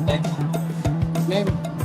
Thank you. Ma'am,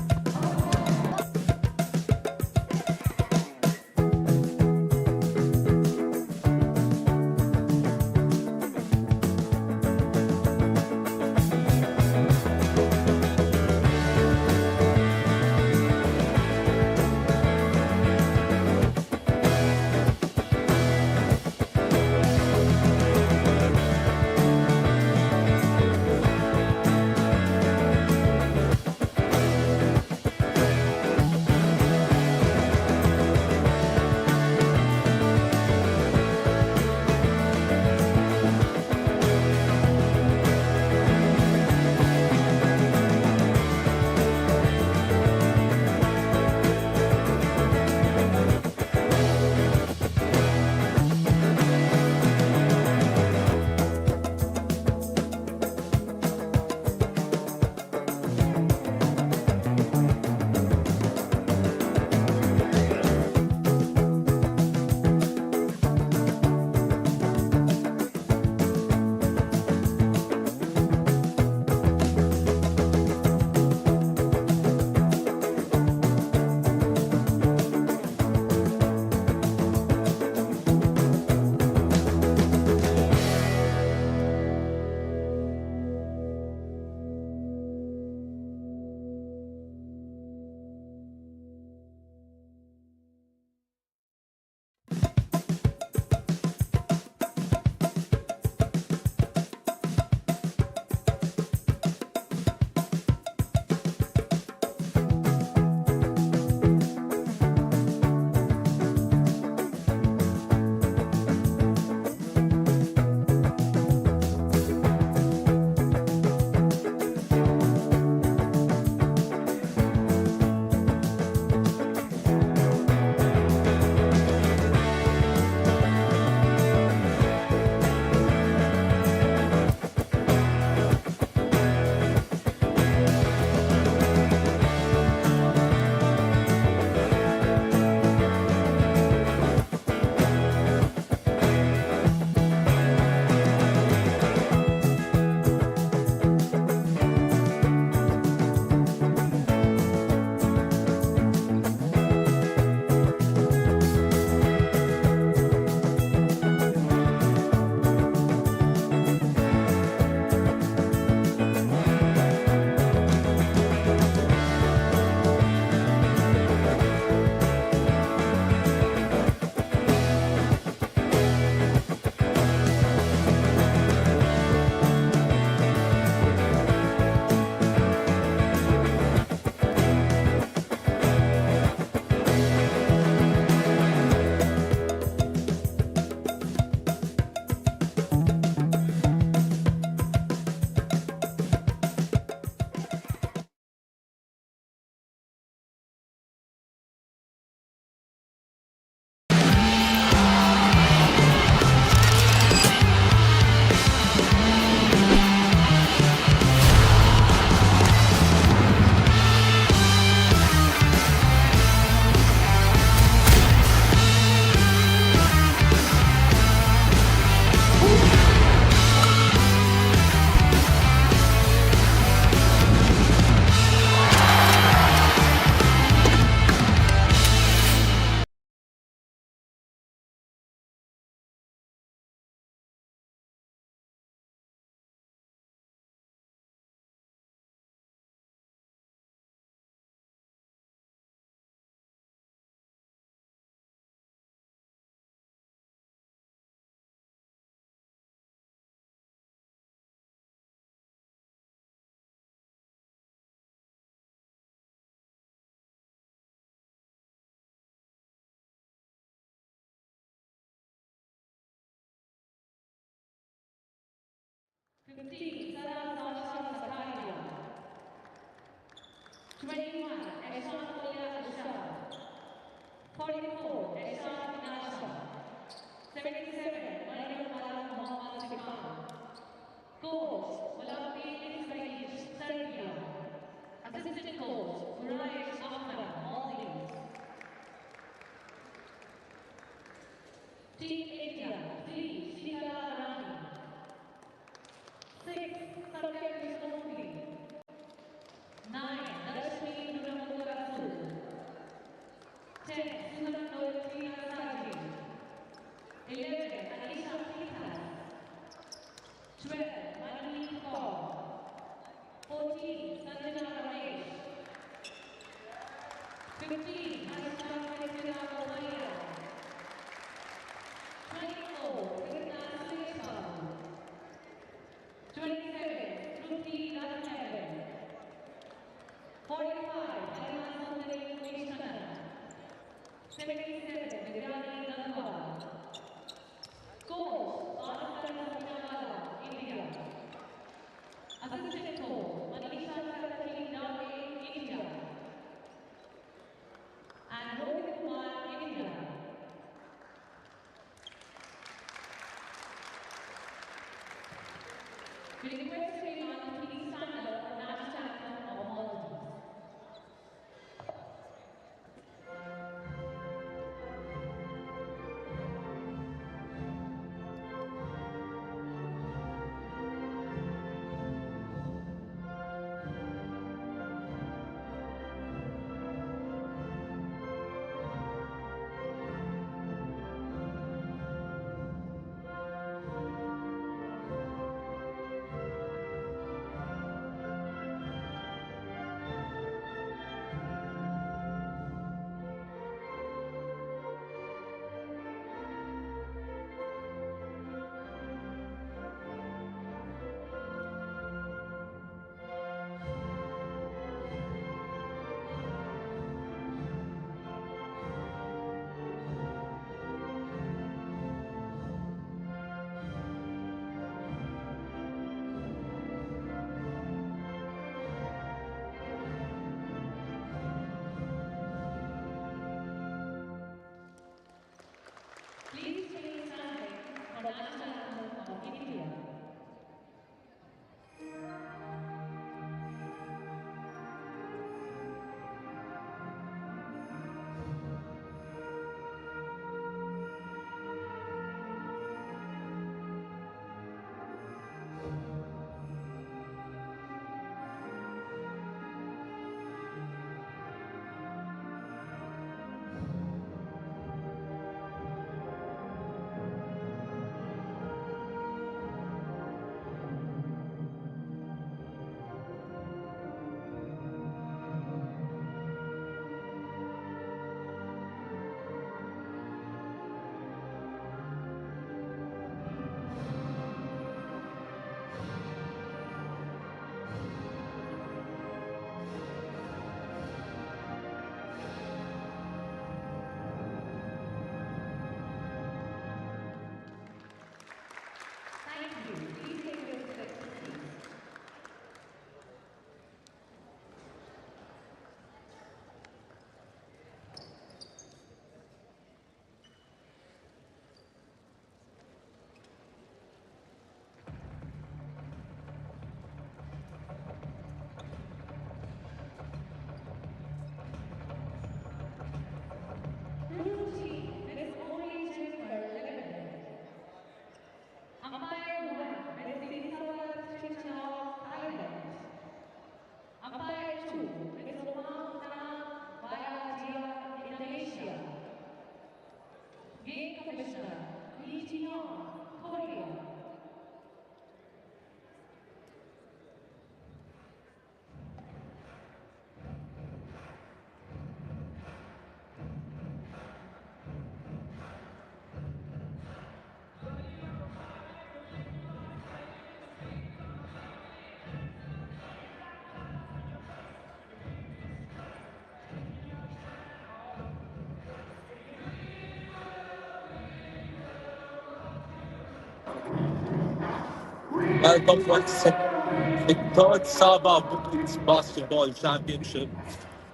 Welcome once again. The third Saba Women's Basketball Championship.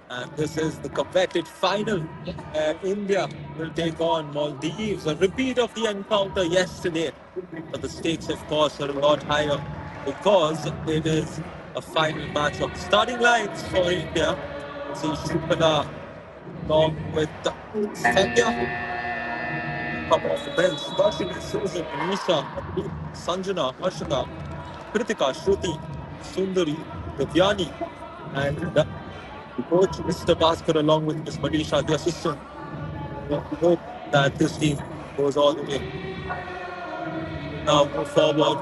And this is the coveted final. India will take on Maldives, a repeat of the encounter yesterday. But the stakes, of course, are a lot higher because it is a final matchup. Starting lines for India. See Shukla along with Sandhya come off the bench. Darshini, Susan, Anisha, Sanjana, Harshita, Kritika, Shruti, Sundari, Devyani, and coach Mr. Bhaskar along with Ms. Manisha, the assistant. We hope that this team goes all the way. Now move forward.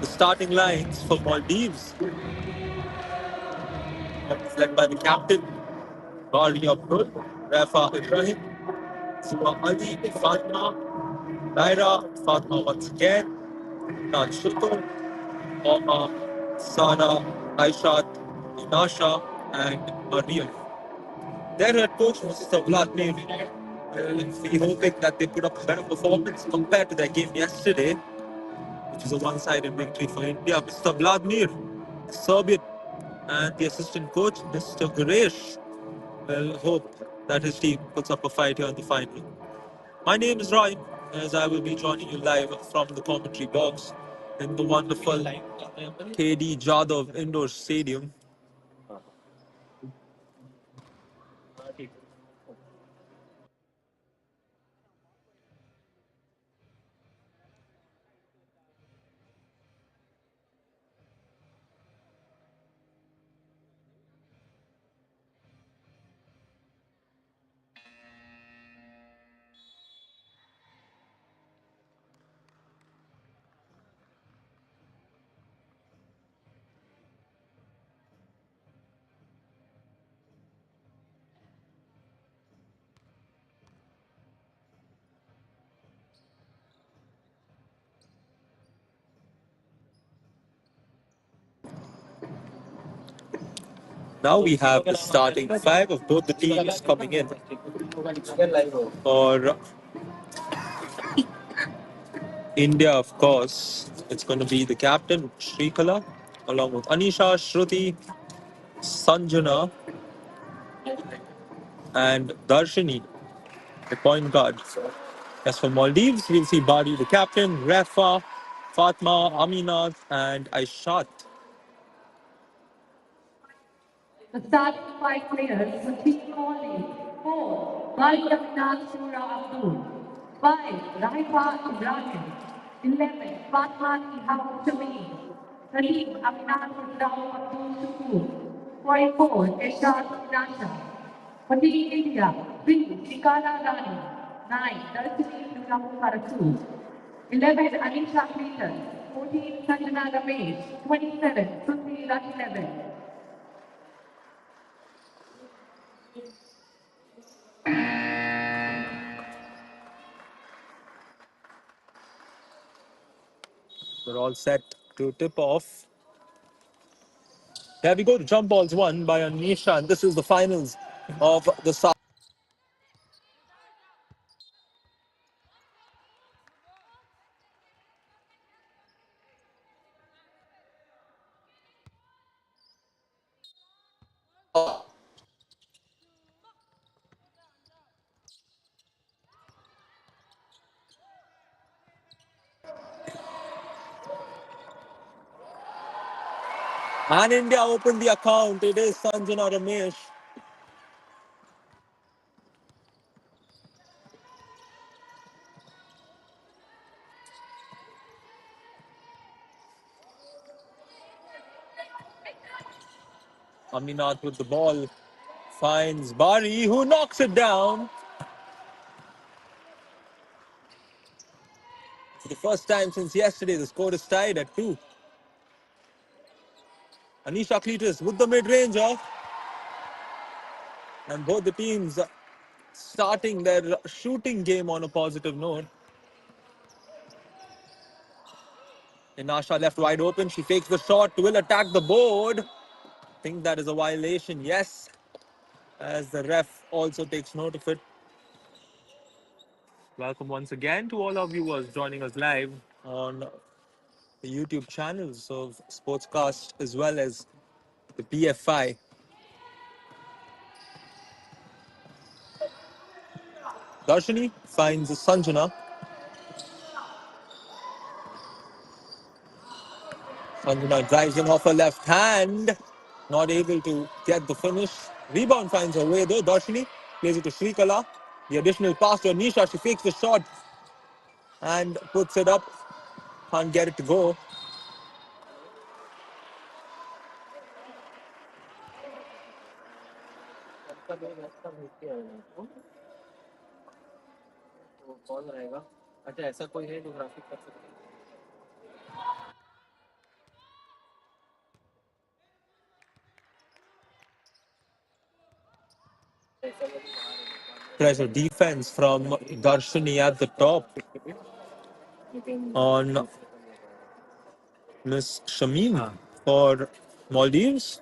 The starting lines for Maldives, led by the captain. Bari Abdul, Rafa Ibrahim, Zuma Ali, Fatma, Naira, Fatma once again, Nan Shukur, Oma, Sana, Aishat, Inasha, and Mariam. Their head coach, Mr. Vladimir, we hoping that they put up a better performance compared to their game yesterday, which is a one-sided victory for India. Mr. Vladimir, Serbian, and the assistant coach, Mr. Guresh, will hope that his team puts up a fight here in the final. My name is Ryan, as I will be joining you live from the commentary box in the wonderful KD JADHAV Indoor Stadium. Now we have the starting five of both the teams coming in. For India, of course, it's going to be the captain, Shrikala, along with Anisha, Shruti, Sanjana, and Darshini, the point guard. As for Maldives, we'll see Bari, the captain, Rafa, Fatma, Aminat, and Aishat. The starting five players for Team Maldives: 4. Mali Aminat Shura Abdul. 5. Raifa Ibrahim. 11. Fatma Ihab Shamim. 13. Aminat Rao Abdul Sukur. 44. Eshad Nasha. For Team India: 3. Shikala Rani. 9. Darshini Nuramu Karasu. 11. Anisha Peter. 14. Sanjana Ramesh. 27. Sundi Lucky 11. We're all set to tip off. There we go. The jump balls won by Anisha, and this is the finals of the Saba. And India opened the account. It is Sanjana Ramesh. Aminat with the ball finds Bari, who knocks it down. For the first time since yesterday, the score is tied at 2. Anisha Cletus with the mid-ranger. And both the teams starting their shooting game on a positive note. Inasha left wide open. She fakes the shot, will attack the board. Think that is a violation. Yes, as the ref also takes note of it. Welcome once again to all our viewers joining us live on the YouTube channels of Sportscast as well as the PFI. Darshini finds Sanjana. Sanjana drives in off her left hand. Not able to get the finish. Rebound finds her way though. Darshini plays it to Shrikala. The additional pass to Anisha. She fakes the shot and puts it up. Can't get it to go. Pressure defense from Darshini at the top on Miss Shamim for Maldives.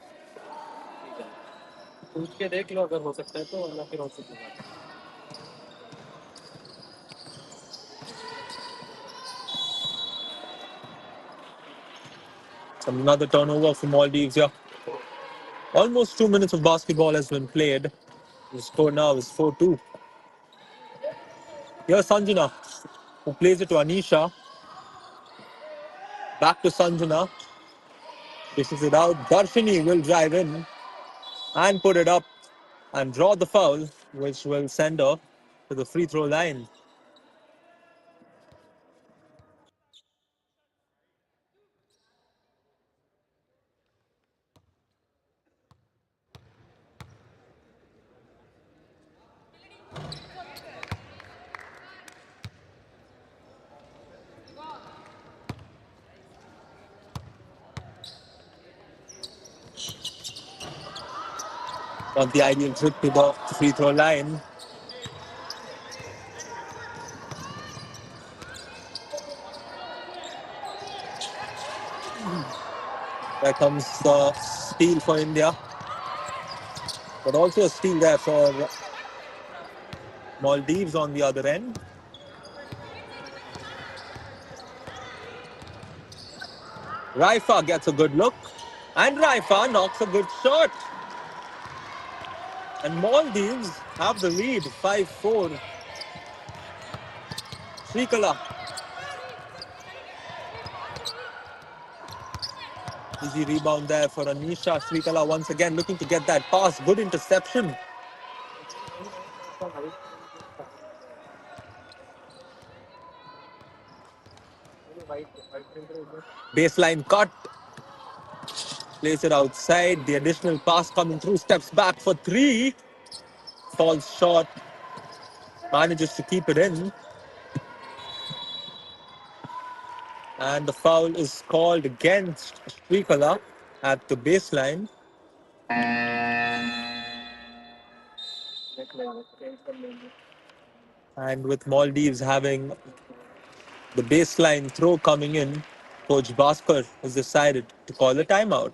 Another turnover for Maldives. Yeah, almost 2 minutes of basketball has been played. The score now is 4-2. Here's Sanjana, who plays it to Anisha. Back to Sanjana. Dishes it out. Darshini will drive in and put it up and draw the foul, which will send her to the free throw line. Not the ideal trip to the free throw line. There comes the steal for India, but also a steal there for Maldives on the other end. Raifa gets a good look, and Raifa knocks a good shot. And Maldives have the lead, 5-4. Srikala. Easy rebound there for Anisha. Srikala once again looking to get that pass. Good interception. Baseline cut. Plays it outside. The additional pass coming through. Steps back for three. Falls short. Manages to keep it in. And the foul is called against Srikala at the baseline. And with Maldives having the baseline throw coming in, Coach Bhaskar has decided to call a timeout.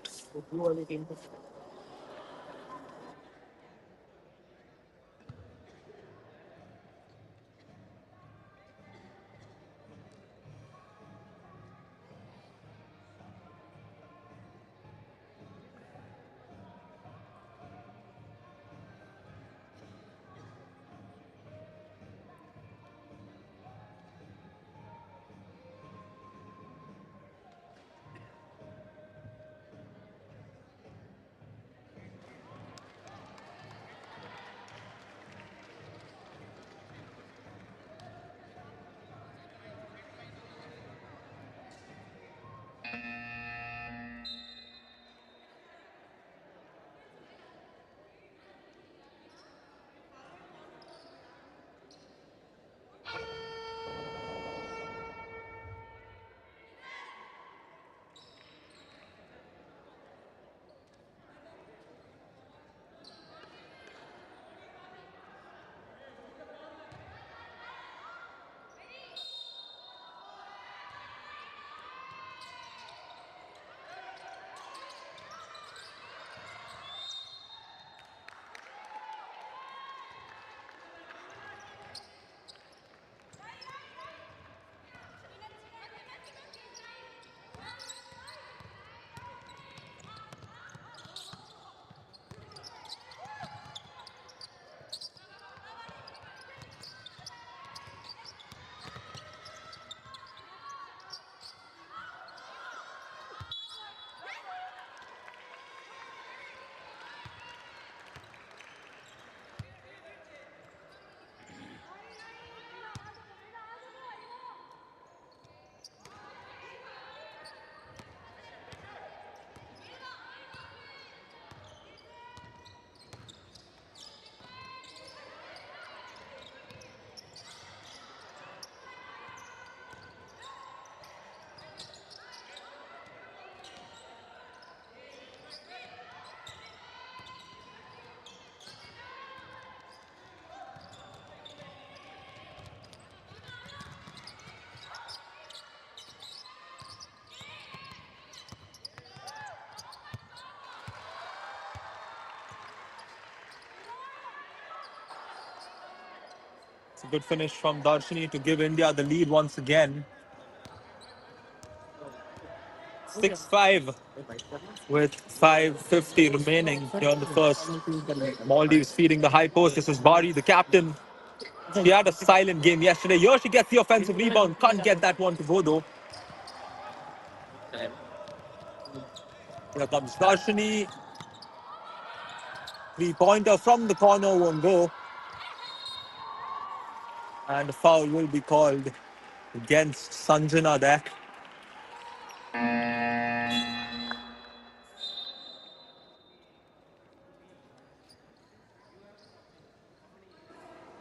It's a good finish from Darshini to give India the lead once again. 6-5 with 5:50 remaining here in the first. Maldives feeding the high post. This is Bari, the captain. She had a silent game yesterday. Here she gets the offensive rebound. Can't get that one to go though. Here comes Darshini. Three-pointer from the corner won't go. And a foul will be called against Sanjana there.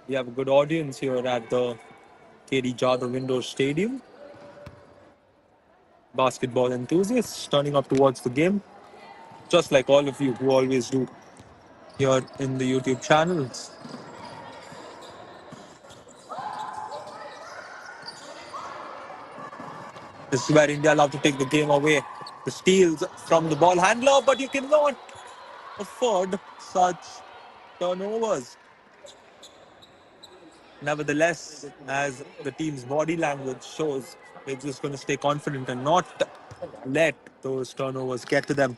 We have a good audience here at the JADHAV Indoor Stadium. Basketball enthusiasts turning up to watch the game, just like all of you who always do here in the YouTube channels. This is where India love to take the game away. The steals from the ball handler, but you cannot afford such turnovers. Nevertheless, as the team's body language shows, they're just going to stay confident and not let those turnovers get to them.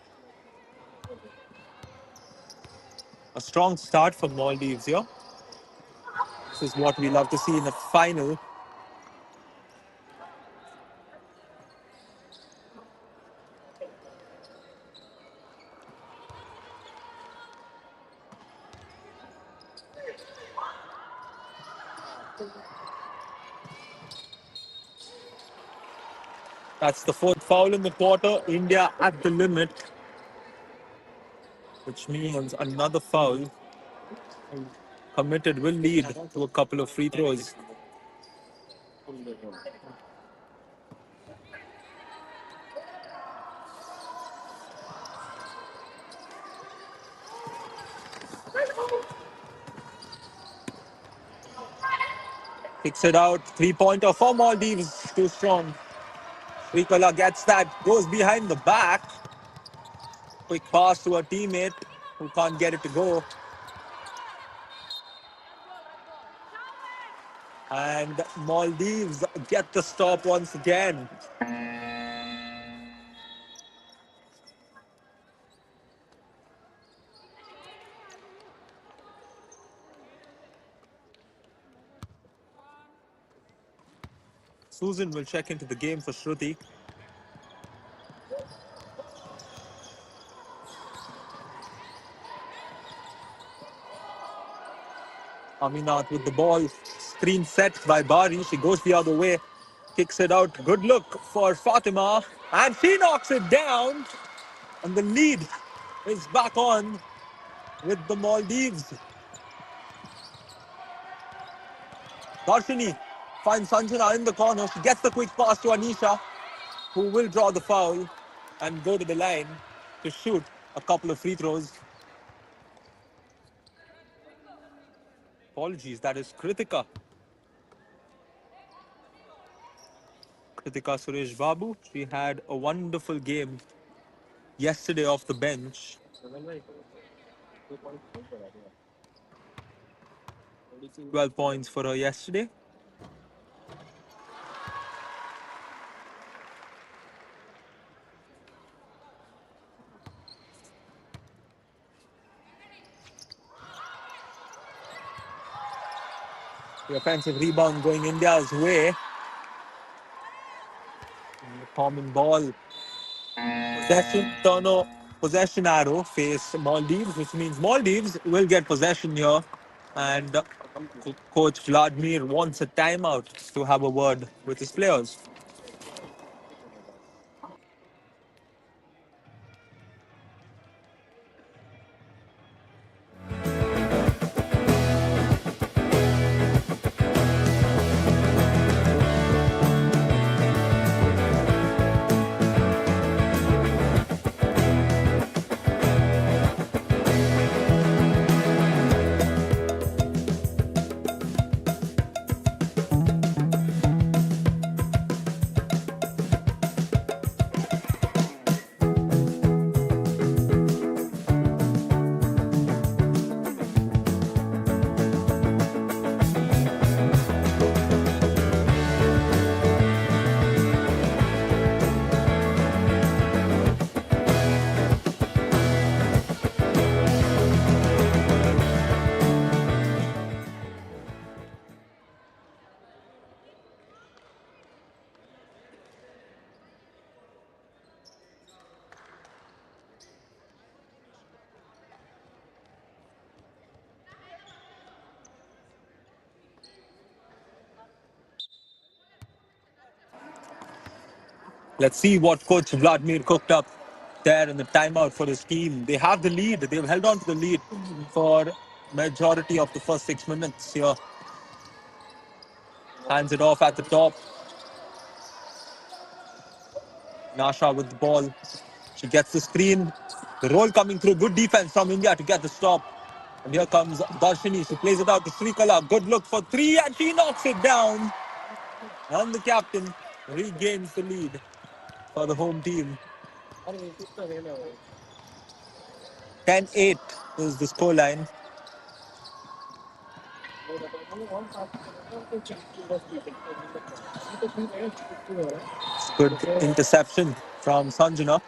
A strong start for Maldives here. This is what we love to see in a final. That's the fourth foul in the quarter. India at the limit, which means another foul committed will lead to a couple of free throws. Kicks it out. Three-pointer for Maldives. Too strong. Srikala gets that. Goes behind the back. Quick pass to a teammate who can't get it to go. And Maldives get the stop once again. Susan will check into the game for Shruti. Aminat with the ball. Screen set by Bari. She goes the other way. Kicks it out. Good look for Fatima. And she knocks it down. And the lead is back on with the Maldives. Darshini finds Sanjana in the corner. She gets the quick pass to Anisha, who will draw the foul and go to the line to shoot a couple of free throws. Apologies, that is Kritika. Kritika Suresh Babu. She had a wonderful game yesterday off the bench. 12 points for her yesterday. The offensive rebound going India's way. And the common ball. Possession arrow face Maldives, which means Maldives will get possession here. And Coach Vladimir wants a timeout to have a word with his players. Let's see what Coach Vladimir cooked up there in the timeout for his team. They have the lead. They've held on to the lead for majority of the first 6 minutes here. Hands it off at the top. Nasha with the ball. She gets the screen. The roll coming through. Good defense from India to get the stop. And here comes Darshini. She plays it out to Srikala. Good look for three and she knocks it down. And the captain regains the lead for the home team. 10-8 is the scoreline. Good interception from Sanjana.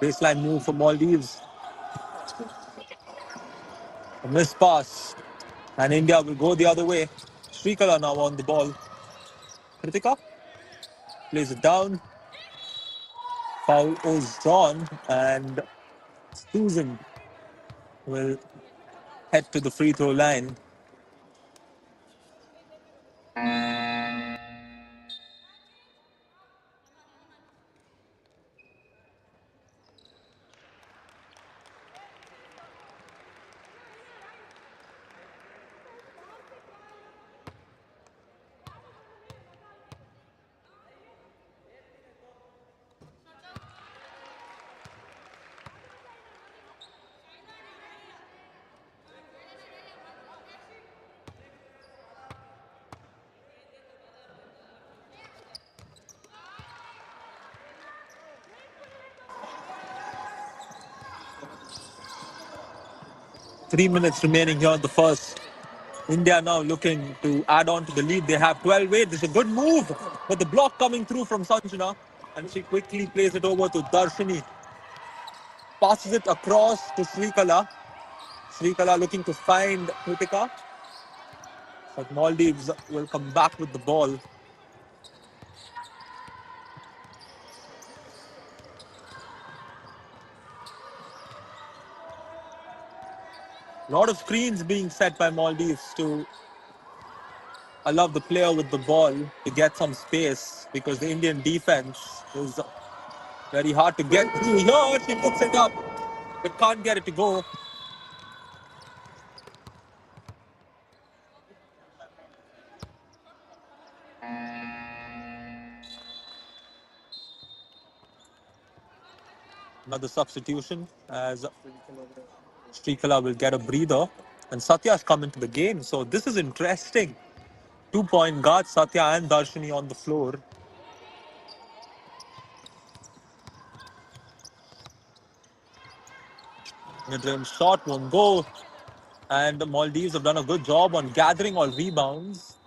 Baseline move for Maldives. A missed pass. And India will go the other way. Srikala now on the ball. Kritika plays it down. Foul is drawn. And Susan will head to the free throw line. Three minutes remaining here in the first. India now looking to add on to the lead. They have 12-8. This is a good move. But the block coming through from Sanjana. And she quickly plays it over to Darshini. Passes it across to Srikala. Srikala looking to find Kritika. But Maldives will come back with the ball. A lot of screens being set by Maldives to allow the player with the ball to get some space because the Indian defense is very hard to get through. Here she puts it up, but can't get it to go. Another substitution as Srikala will get a breather. And Satya's come into the game. So this is interesting. 2-point guards, Satya and Darshini on the floor. Mid-range shot won't go. And the Maldives have done a good job on gathering all rebounds.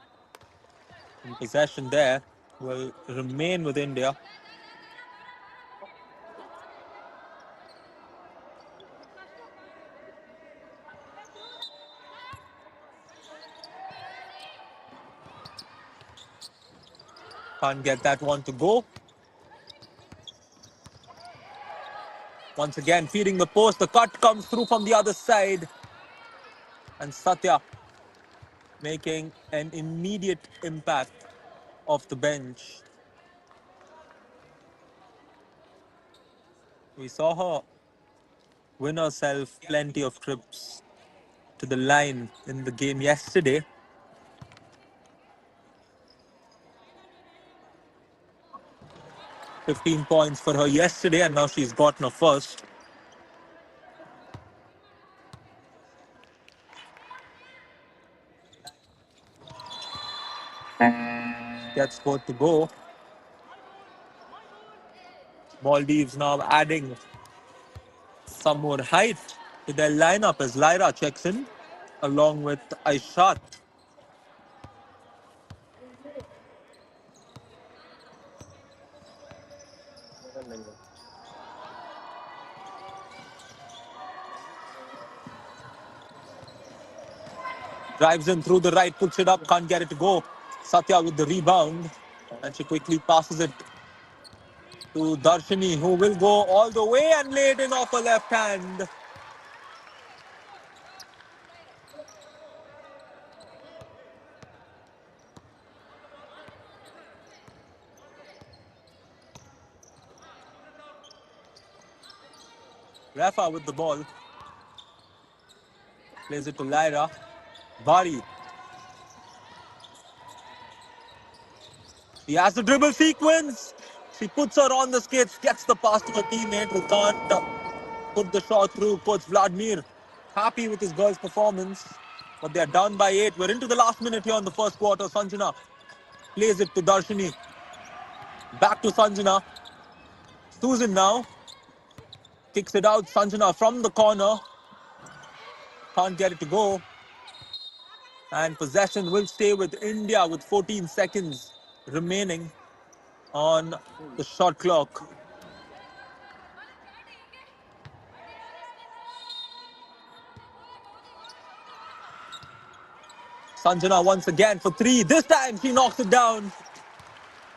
And possession there will remain with India. Can't get that one to go. Once again, feeding the post. The cut comes through from the other side. And Satya making an immediate impact off the bench. We saw her win herself plenty of trips to the line in the game yesterday. "15 points for her yesterday, and now she's gotten her first." Gets scored to go. Maldives now adding some more height to their lineup as Lyra checks in, along with Aishat. Drives in through the right, puts it up, can't get it to go. Satya with the rebound, and she quickly passes it to Darshini, who will go all the way and lay it in off her left hand. Rafa with the ball. Plays it to Lyra. Bari. He has the dribble sequence. She puts her on the skates, gets the pass to her teammate who can't put the shot through. Coach Vladimir happy with his girls' performance. But they are down by 8. We're into the last minute here in the first quarter. Sanjana plays it to Darshini. Back to Sanjana. Susan now. Kicks it out. Sanjana from the corner. Can't get it to go. And possession will stay with India with 14 seconds remaining on the shot clock. Sanjana once again for 3. This time she knocks it down.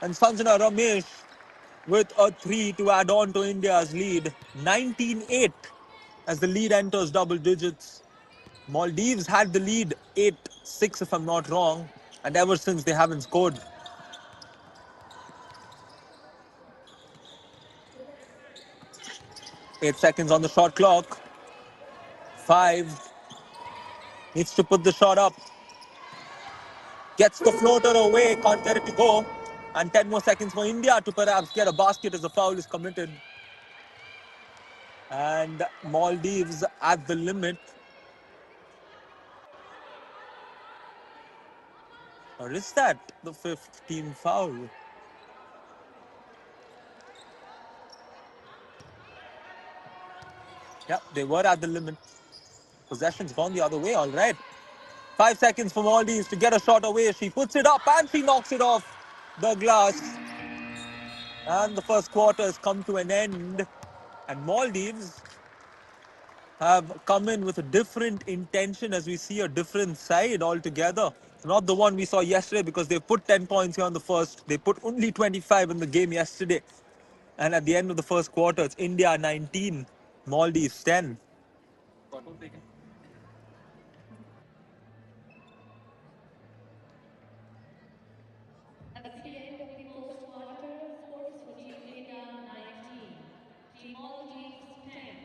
And Sanjana Ramesh with a 3 to add on to India's lead. 19-8 as the lead enters double digits. Maldives had the lead 8-6 if I'm not wrong. And ever since they haven't scored. 8 seconds on the shot clock. 5. Needs to put the shot up. Gets the floater away, can't get it to go. And 10 more seconds for India to perhaps get a basket as the foul is committed. And Maldives at the limit. Or is that the 5th team foul? Yeah, they were at the limit. Possession's gone the other way, all right. 5 seconds for Maldives to get a shot away. She puts it up and she knocks it off the glass. And the first quarter has come to an end. And Maldives have come in with a different intention as we see a different side altogether. Not the one we saw yesterday because they put 10 points here on the first. They put only 25 in the game yesterday. And at the end of the first quarter, it's India 19, Maldives 10. At the end of the first quarter, scores for Team India 19, Team Maldives 10.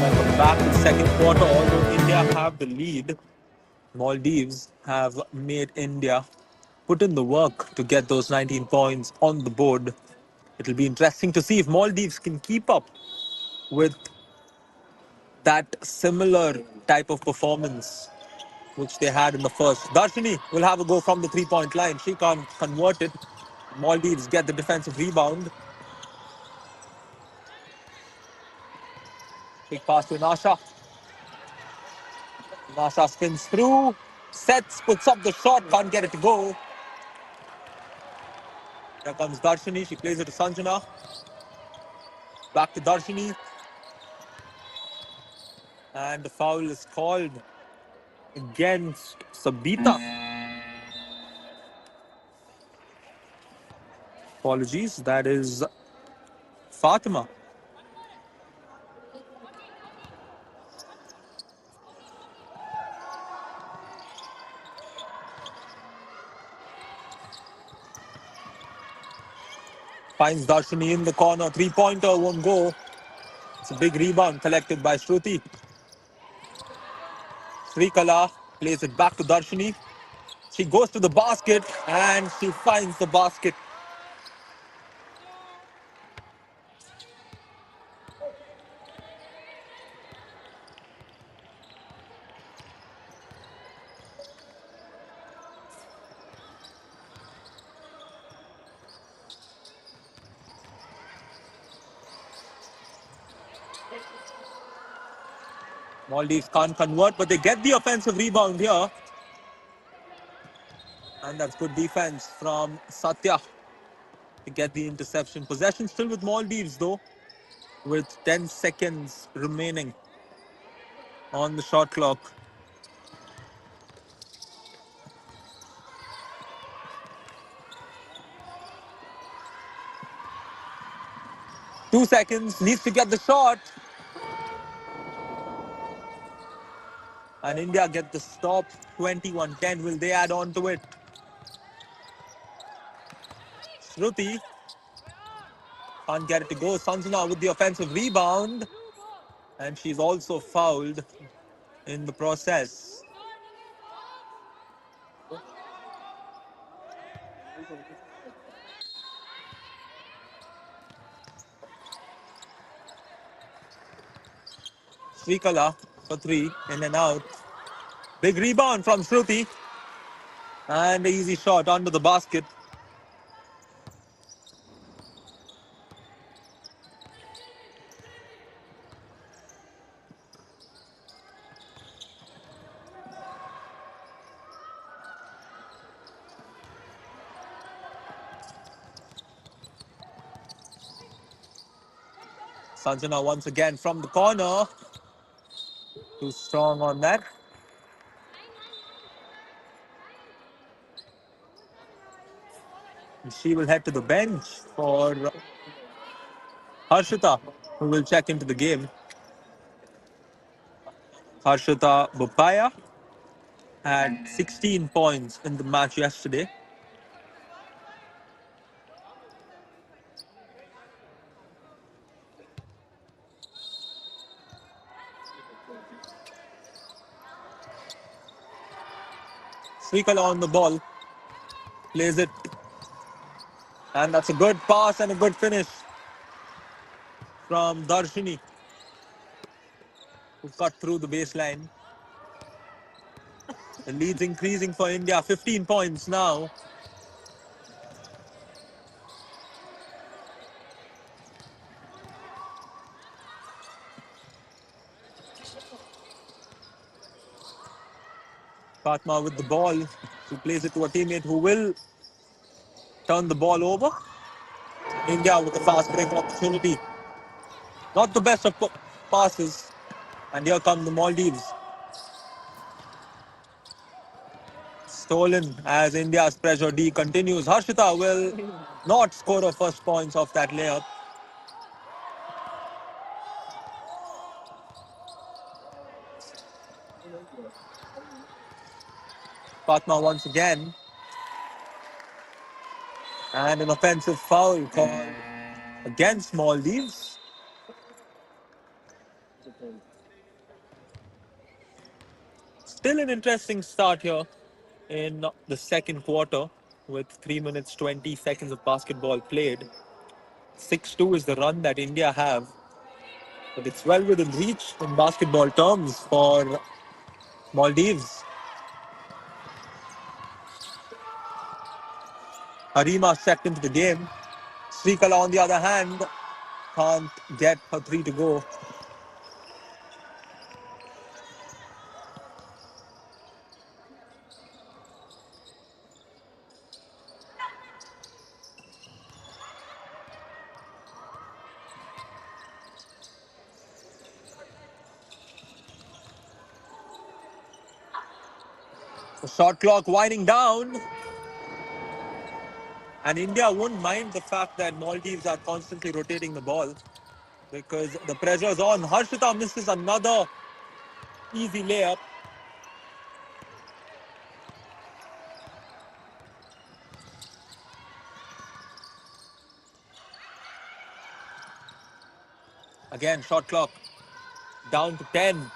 Welcome back to the second quarter. Although India have the lead, Maldives have made India put in the work to get those 19 points on the board. It'll be interesting to see if Maldives can keep up with that similar type of performance which they had in the first. Darshini will have a go from the 3-point line. She can't convert it. Maldives get the defensive rebound. Quick pass to Nasha. Nasha spins through, sets, puts up the shot, can't get it to go. Here comes Darshini. She plays it to Sanjana. Back to Darshini. And the foul is called against Sabita. Apologies. That is Fatima. Finds Darshini in the corner. Three-pointer won't go. It's a big rebound collected by Shruti. Srikala plays it back to Darshini. She goes to the basket and she finds the basket. Maldives can't convert, but they get the offensive rebound here. And that's good defense from Satya to get the interception. Possession still with Maldives though, with 10 seconds remaining on the shot clock. Two seconds, needs to get the shot. And India get the stop, 21-10. Will they add on to it? Shruti can't get it to go. Sanjana with the offensive rebound. And she's also fouled in the process. Srikala for three, in and out. Big rebound from Shruti. And an easy shot onto the basket. Sanjana once again from the corner. Too strong on that. And she will head to the bench for Harshita, who will check into the game. Harshita Bopaya had 16 points in the match yesterday. Srikala on the ball. Plays it. And that's a good pass and a good finish from Darshini, who cut through the baseline. The lead's increasing for India. 15 points now. Fatma with the ball. She plays it to a teammate who will turn the ball over. India with a fast break opportunity. Not the best of passes. And here come the Maldives. Stolen as India's pressure D continues. Harshita will not score her first points off that layup. Fatma once again. And an offensive foul called against Maldives. Still an interesting start here in the second quarter with 3 minutes 20 seconds of basketball played. 6-2 is the run that India have. But it's well within reach in basketball terms for Maldives. Harima stepped into the game. Srikala, on the other hand, can't get her three to go. The shot clock winding down. And India won't mind the fact that Maldives are constantly rotating the ball because the pressure is on. Harshita misses another easy layup. Again, shot clock down to 10.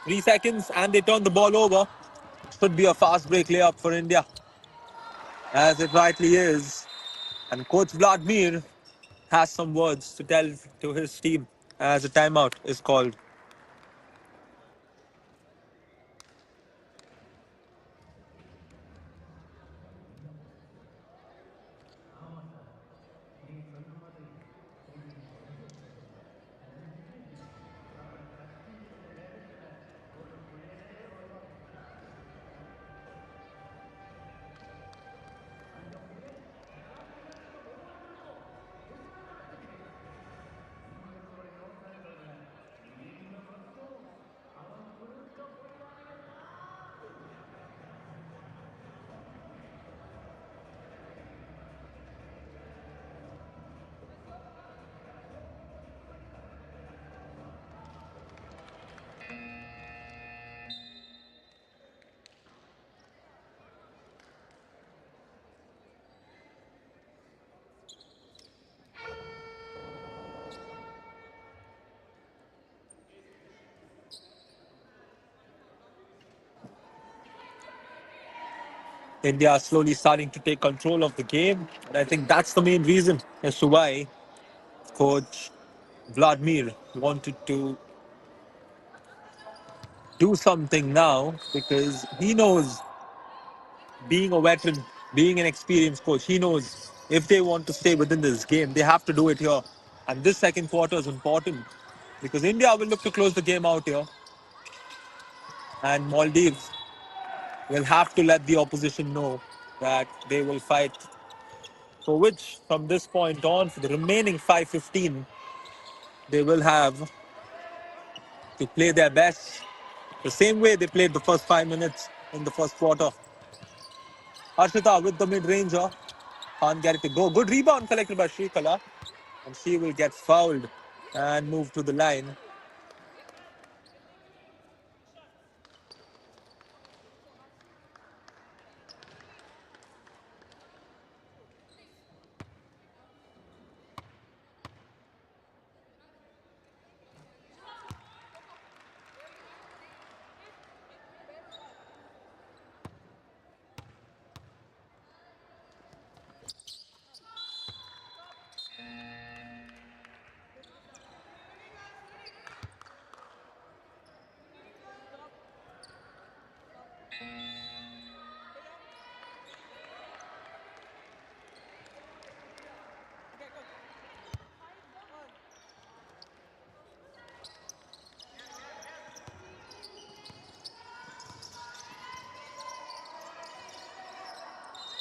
3 seconds and they turn the ball over. Should be a fast break layup for India, as it rightly is. And Coach Vladimir has some words to tell to his team as a timeout is called. India are slowly starting to take control of the game. And I think that's the main reason as to why Coach Vladimir wanted to do something now, because he knows, being a veteran, being an experienced coach, he knows if they want to stay within this game, they have to do it here. And this second quarter is important because India will look to close the game out here. And Maldives will have to let the opposition know that they will fight, for which from this point on, for the remaining 5:15, they will have to play their best the same way they played the first 5 minutes in the first quarter. Harshita with the mid-ranger. Can't get it to go. Good rebound collected by Shrikala. And she will get fouled and move to the line.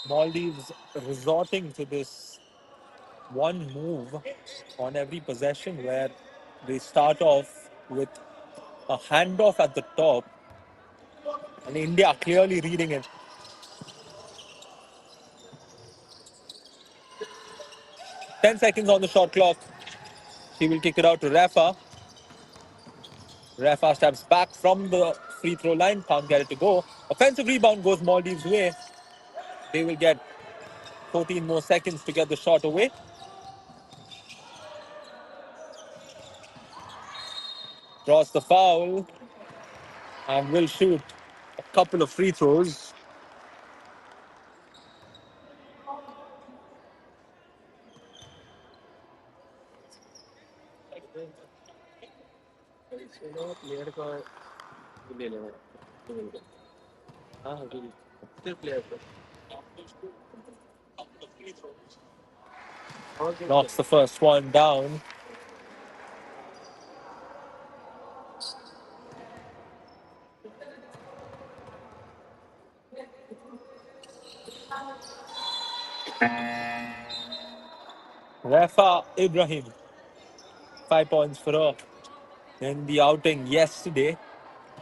Maldives resorting to this one move on every possession where they start off with a handoff at the top and India clearly reading it. 10 seconds on the shot clock. He will kick it out to Rafa. Rafa steps back from the free throw line. Can't get it to go. Offensive rebound goes Maldives' way. They will get 14 more seconds to get the shot away. Draws the foul and will shoot a couple of free throws. Knocks the first one down. Rafa Ibrahim, 5 points for her in the outing yesterday.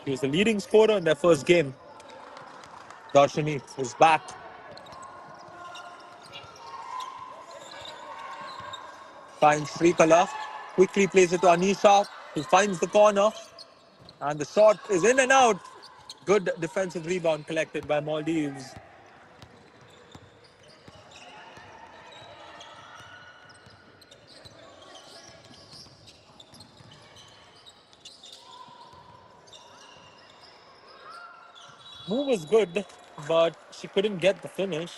He was the leading scorer in their first game. Darshini is back. Finds Srikala. Quickly plays it to Anisha, who finds the corner. And the shot is in and out. Good defensive rebound collected by Maldives. Move was good, but she couldn't get the finish.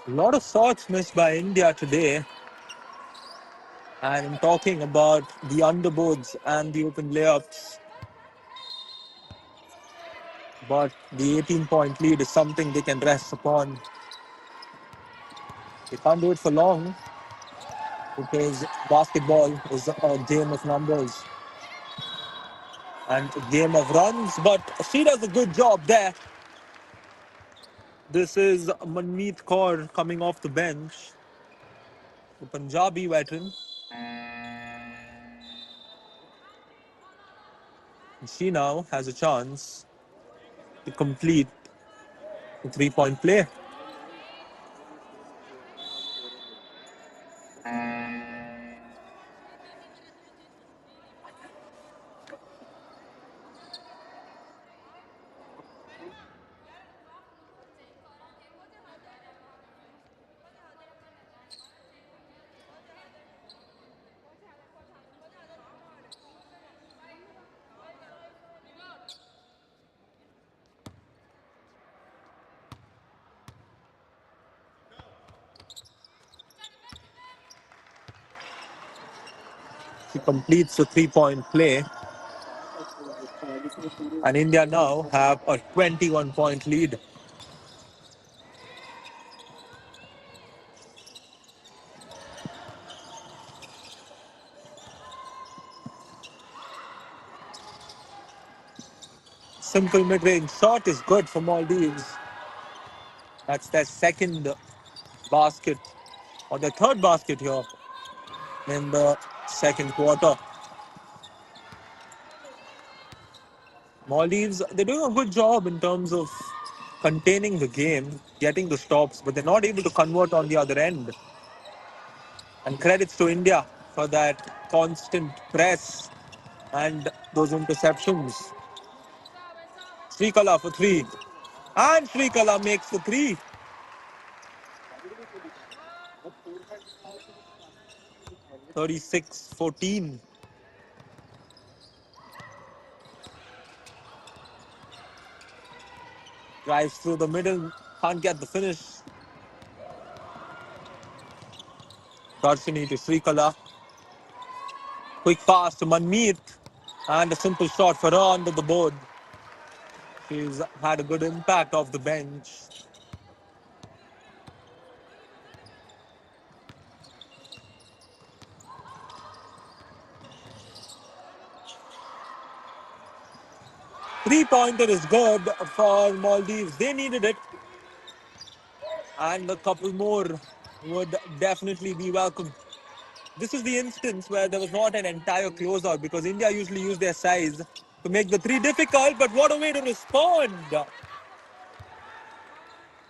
A lot of shots missed by India today. And I'm talking about the underboards and the open layups. But the 18-point lead is something they can rest upon. They can't do it for long because basketball is a game of numbers and a game of runs. But she does a good job there. This is Manmeet Kaur coming off the bench, the Punjabi veteran. She now has a chance to complete the three-point play. She completes the three-point play. And India now have a 21-point lead. Simple mid-range shot is good for Maldives. That's their second basket, or their third basket here in the second quarter. Maldives, they're doing a good job in terms of containing the game, getting the stops, but they're not able to convert on the other end. And credits to India for that constant press and those interceptions. Srikala for three. And Srikala makes the three. 36-14. Drives through the middle, can't get the finish. Darshini to Srikala. Quick pass to Manmeet. And a simple shot for her under the board. She's had a good impact off the bench. Three-pointer is good for Maldives. They needed it. And a couple more would definitely be welcome. This is the instance where there was not an entire closeout because India usually use their size to make the three difficult, but what a way to respond.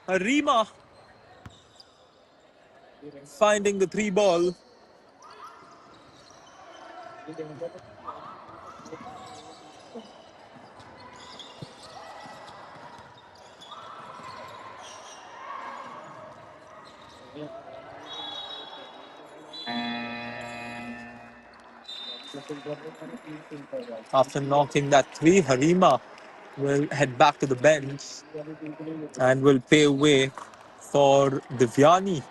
Rima finding the three ball. After knocking that three, Harima will head back to the bench and will pave way for Divyani.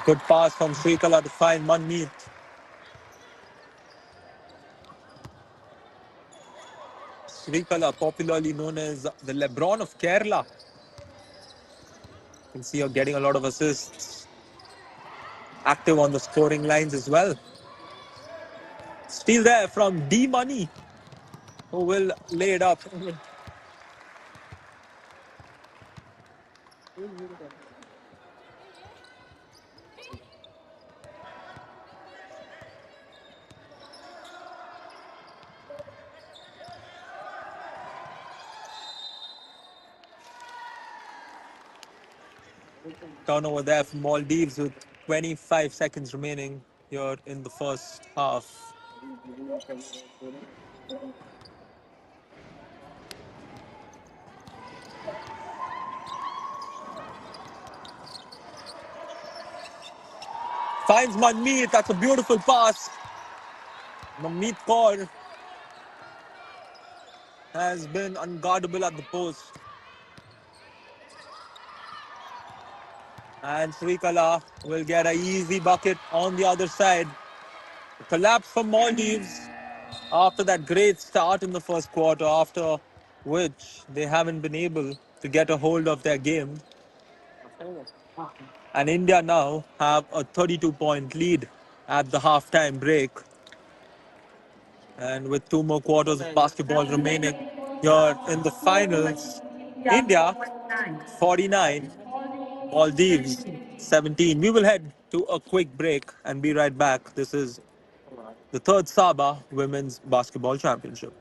Good pass from Srikala to find Manmeet. Srikala, popularly known as the LeBron of Kerala. You can see her getting a lot of assists. Active on the scoring lines as well. Steal there from D Money, who will lay it up. Turnover there from Maldives with 25 seconds remaining here in the first half. Finds Manmeet. That's a beautiful pass. Manmeet Kaur has been unguardable at the post. And Srikala will get an easy bucket on the other side. Collapse from Maldives after that great start in the first quarter, after which they haven't been able to get a hold of their game. And India now have a 32-point lead at the halftime break. And with two more quarters of basketball remaining here in the finals, India 49, Maldives 17. We will head to a quick break and be right back. This is the third Saba Women's Basketball Championship.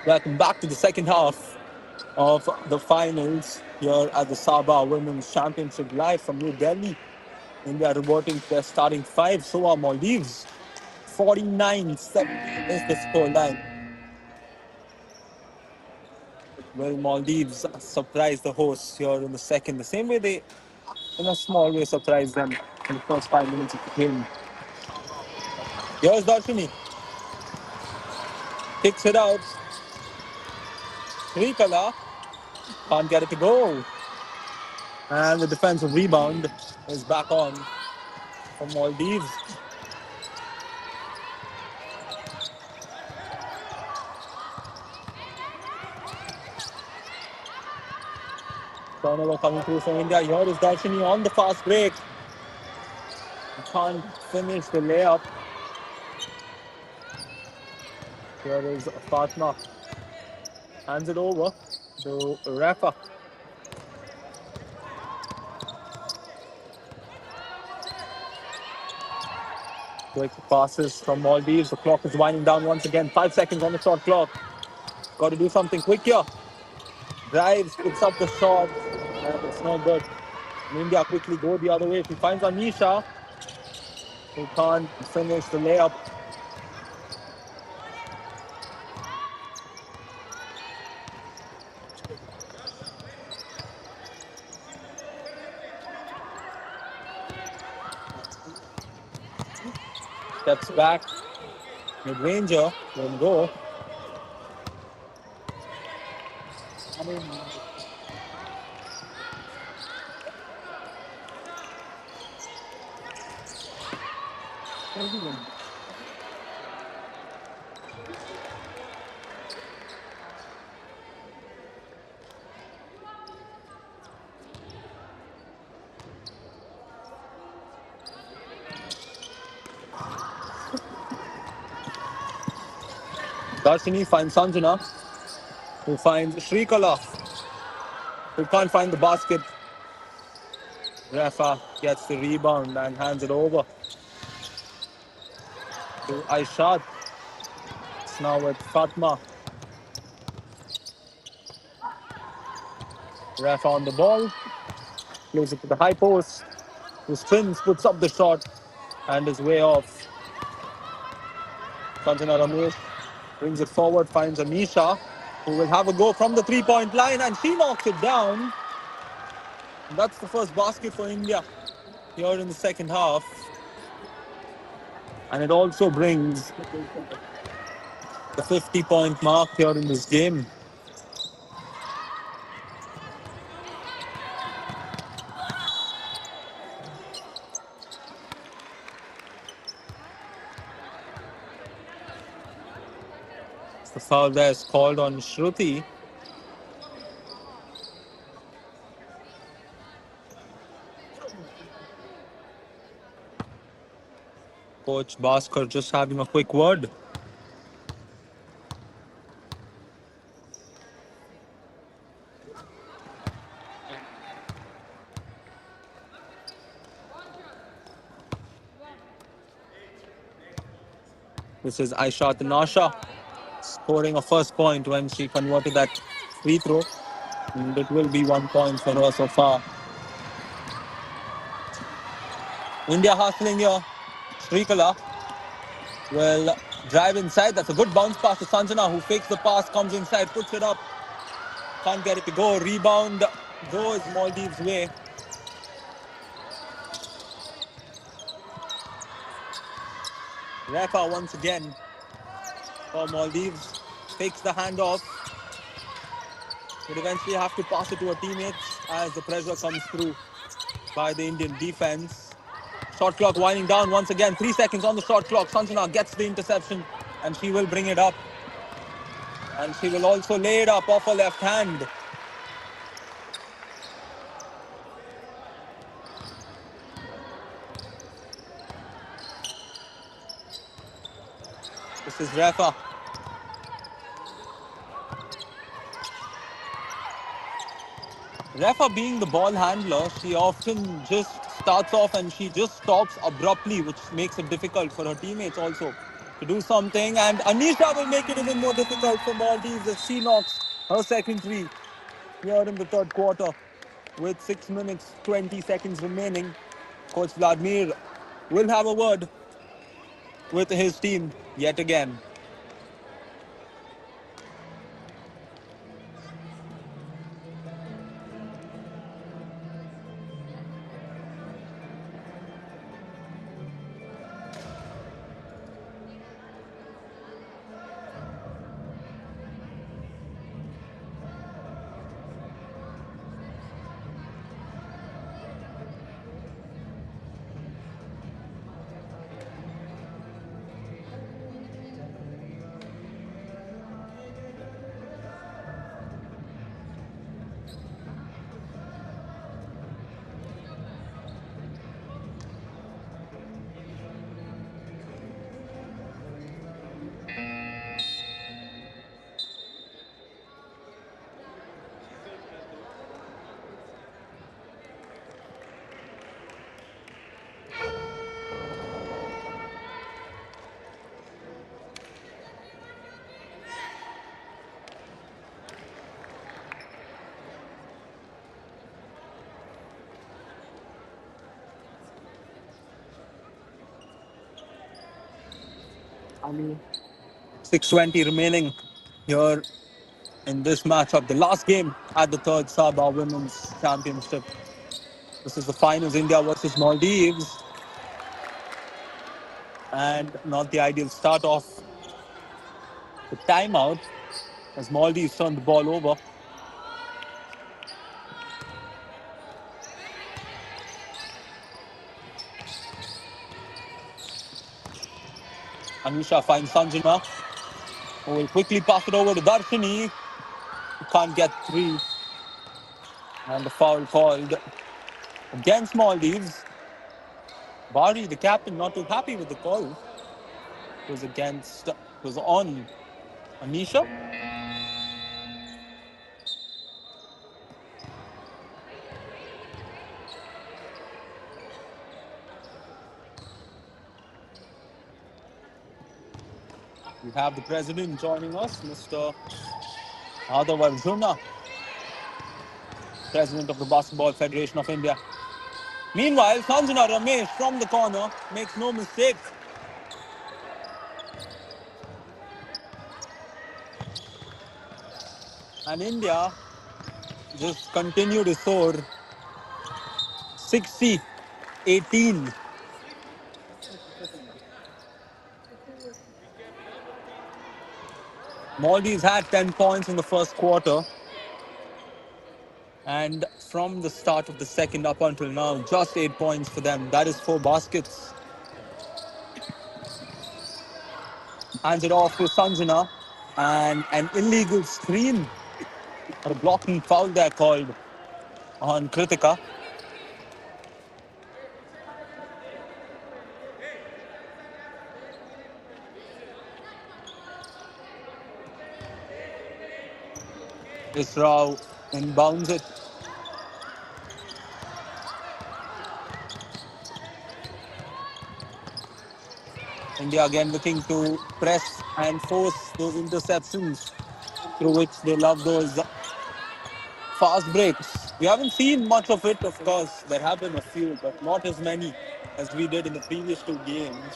Welcome back to the second half of the finals here at the Saba Women's Championship live from New Delhi. India reverting to their starting five. So are Maldives. 49-70 is the scoreline. Will Maldives surprise the hosts here in the second, the same way they, in a small way, surprised them in the first 5 minutes of the game. Here's Darshini. Kicks it out. Srikala can't get it to go. And the defensive rebound is back on for Maldives. Turnover coming through from India. Here is Darshini on the fast break. Can't finish the layup. Here is Fatma. Hands it over to Rafa. Quick passes from Maldives. The clock is winding down once again. 5 seconds on the shot clock. Got to do something quick here. Drives, picks up the shot, and it's no good. And India quickly go the other way. He finds Anisha, who can't finish the layup. Steps back. Mid-ranger will go. Darshini finds Sanjana, who finds Srikala, who can't find the basket. Rafa gets the rebound and hands it over to Aishat. It's now with Fatma. Rafa on the ball. Plays it to the high post. Who spins, puts up the shot, and is way off. Sanjana Ramesh brings it forward, finds Anisha, who will have a go from the three-point line, and she knocks it down. And that's the first basket for India here in the second half. And it also brings the 50-point mark here in this game. The foul there is called on Shruti. Coach Bhaskar just having a quick word. This is Aishat Nasha scoring a first point when she converted that free throw. And it will be 1 point for her so far. India hustling here. Srikala will drive inside. That's a good bounce pass to Sanjana, who fakes the pass, comes inside, puts it up. Can't get it to go. Rebound goes Maldives' way. Rafa once again for Maldives. Takes the handoff. Would eventually have to pass it to her teammates as the pressure comes through by the Indian defense. Shot clock winding down once again. 3 seconds on the shot clock. Sanjana gets the interception and she will bring it up. And she will also lay it up off her left hand. This is Rafa. Rafa being the ball handler, she often just starts off and she just stops abruptly, which makes it difficult for her teammates also to to do something, and Anisha will make it even more difficult for Maldives as she knocks her second three here in the third quarter with 6 minutes 20 seconds remaining. Coach Vladimir will have a word with his team yet again. I mean, 6:20 remaining here in this matchup, the last game at the third Saba Women's Championship. This is the finals, India versus Maldives, and not the ideal start off. The timeout as Maldives turned the ball over. Anusha finds Sanjana, who will quickly pass it over to Darshini, who can't get three, and the foul called against Maldives. Bari, the captain, not too happy with the call. It was on Anisha. We have the president joining us, Mr. JADHAV Arjuna, president of the Basketball Federation of India. Meanwhile, Sanjana Ramesh from the corner makes no mistake. And India just continue to soar 60-18. Maldives had 10 points in the first quarter. And from the start of the second up until now, just 8 points for them. That is 4 baskets. Hands it off to Sanjana. And an illegal screen or a blocking foul there called on Kritika. Israel inbounds it. India again looking to press and force those interceptions through which they love those fast breaks. We haven't seen much of it, of course. There have been a few, but not as many as we did in the previous 2 games.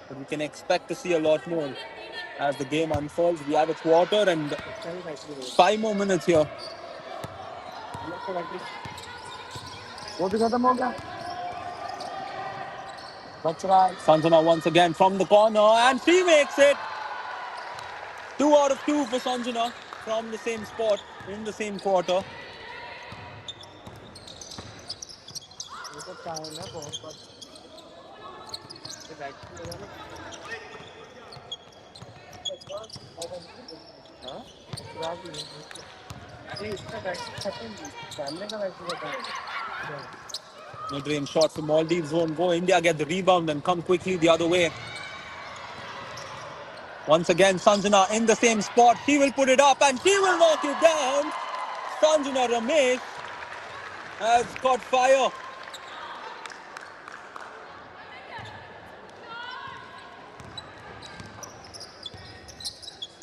But we can expect to see a lot more as the game unfolds. We have a quarter and 5 more minutes here. that's right. Sanjana once again from the corner, and she makes it. 2 out of 2 for Sanjana from the same spot in the same quarter. Mid-range shot for Maldives won't go. India get the rebound and come quickly the other way. Once again, Sanjana in the same spot. She will put it up and she will knock it down. Sanjana Ramesh has caught fire.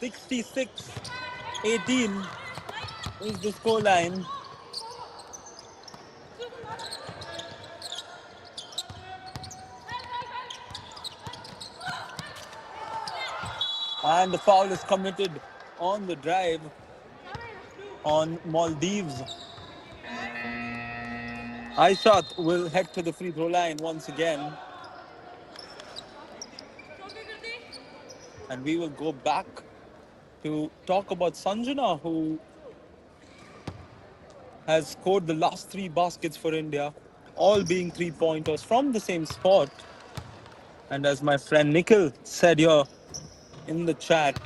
66-18 is the scoreline. And the foul is committed on the drive on Maldives. Aishat will head to the free throw line once again. And we will go back to talk about Sanjana, who has scored the last 3 baskets for India, all being 3-pointers from the same spot. And as my friend Nikhil said here in the chat,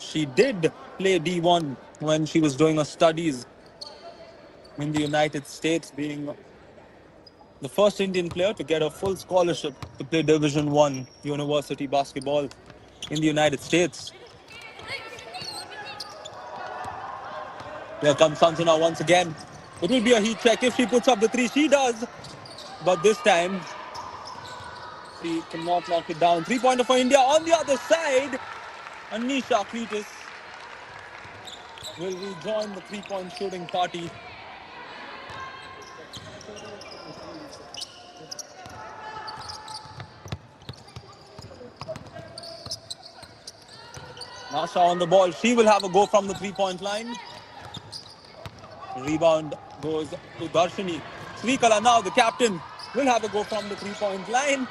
she did play D1 when she was doing her studies in the United States, being the first Indian player to get a full scholarship to play Division 1 university basketball in the United States. Here comes Sanjana once again. It will be a heat check if she puts up the 3. She does. But this time, she cannot knock it down. 3-pointer for India on the other side. Anisha Cletus will rejoin the 3-point shooting party. Nasha on the ball. She will have a go from the 3-point line. Rebound goes to Darshini. Srikala now, the captain, will have a go from the 3-point line.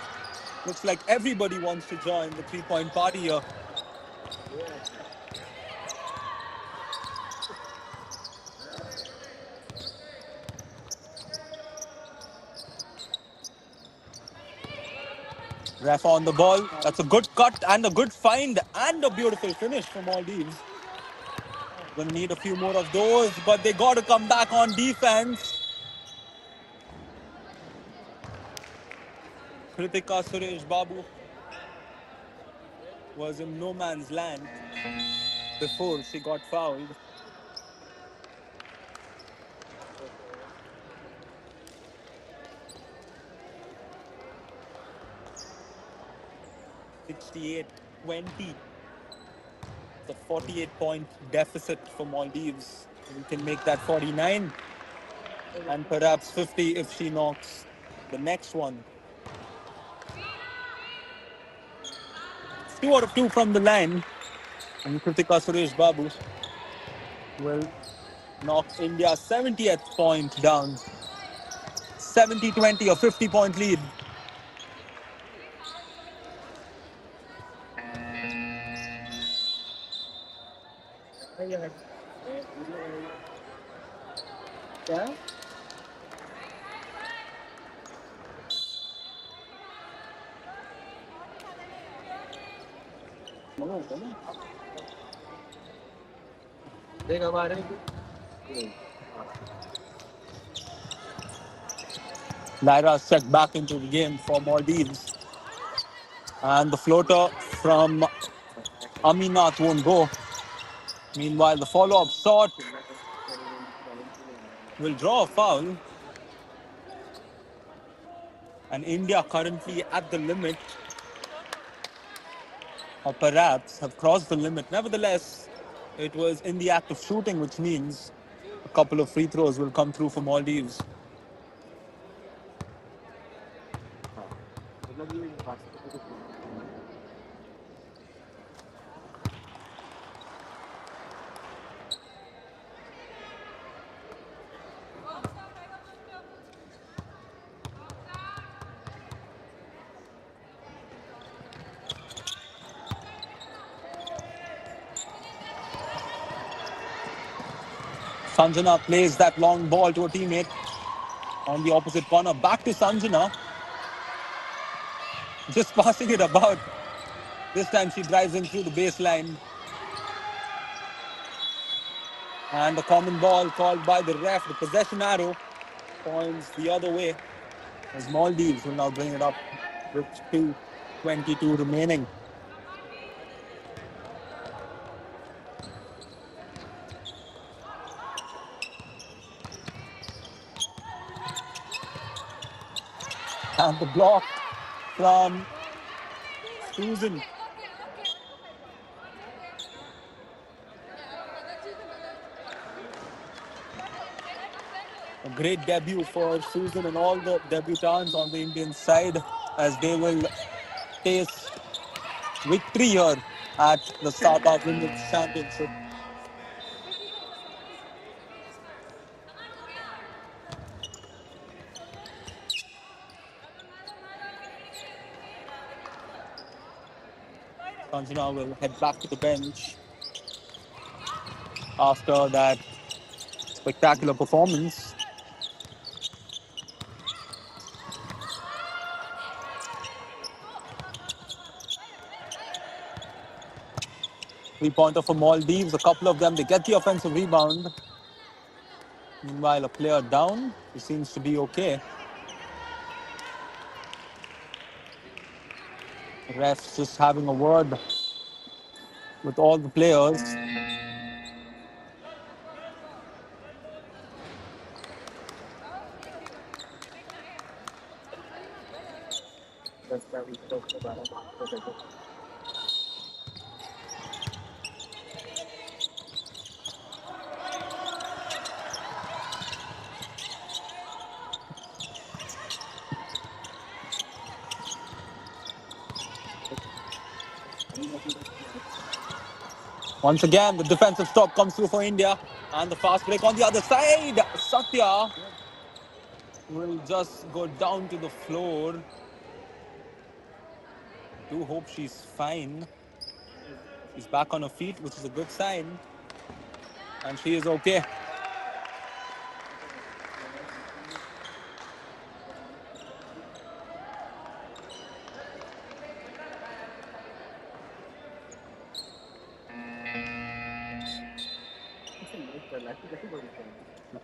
Looks like everybody wants to join the 3-point party here. Rafa on the ball. That's a good cut and a good find and a beautiful finish from Maldives. Gonna need a few more of those, but they got to come back on defense. Kritika Suresh Babu was in no man's land before she got fouled. (68-20). The 48-point deficit for Maldives. We can make that 49 and perhaps 50 if she knocks the next one. 2 out of 2 from the line, and Kritika Suresh Babu will knock India's 70th point down. 70-20, a 50-point lead. Yeah. Lyra set back into the game for Maldives. And the floater from Aminath won't go. Meanwhile, the follow-up shot will draw a foul. And India currently at the limit, or perhaps have crossed the limit. Nevertheless, it was in the act of shooting, which means a couple of free throws will come through for Maldives. Sanjana plays that long ball to a teammate on the opposite corner. Back to Sanjana. Just passing it about. This time she drives in through the baseline. And the common ball called by the ref. The possession arrow points the other way as Maldives will now bring it up with 2:22 remaining. And the block from Susan. great debut for Susan and all the debutants on the Indian side as they will taste victory here at the Saba Women's Championship. Sanjana will head back to the bench after that spectacular performance. Three-pointer for Maldives. A couple of them, they get the offensive rebound. Meanwhile, a player down. He seems to be okay. Refs just having a word with all the players. Once again, the defensive stop comes through for India. And the fast break on the other side. Satya will just go down to the floor. Do hope she's fine. She's back on her feet, which is a good sign. And she is okay.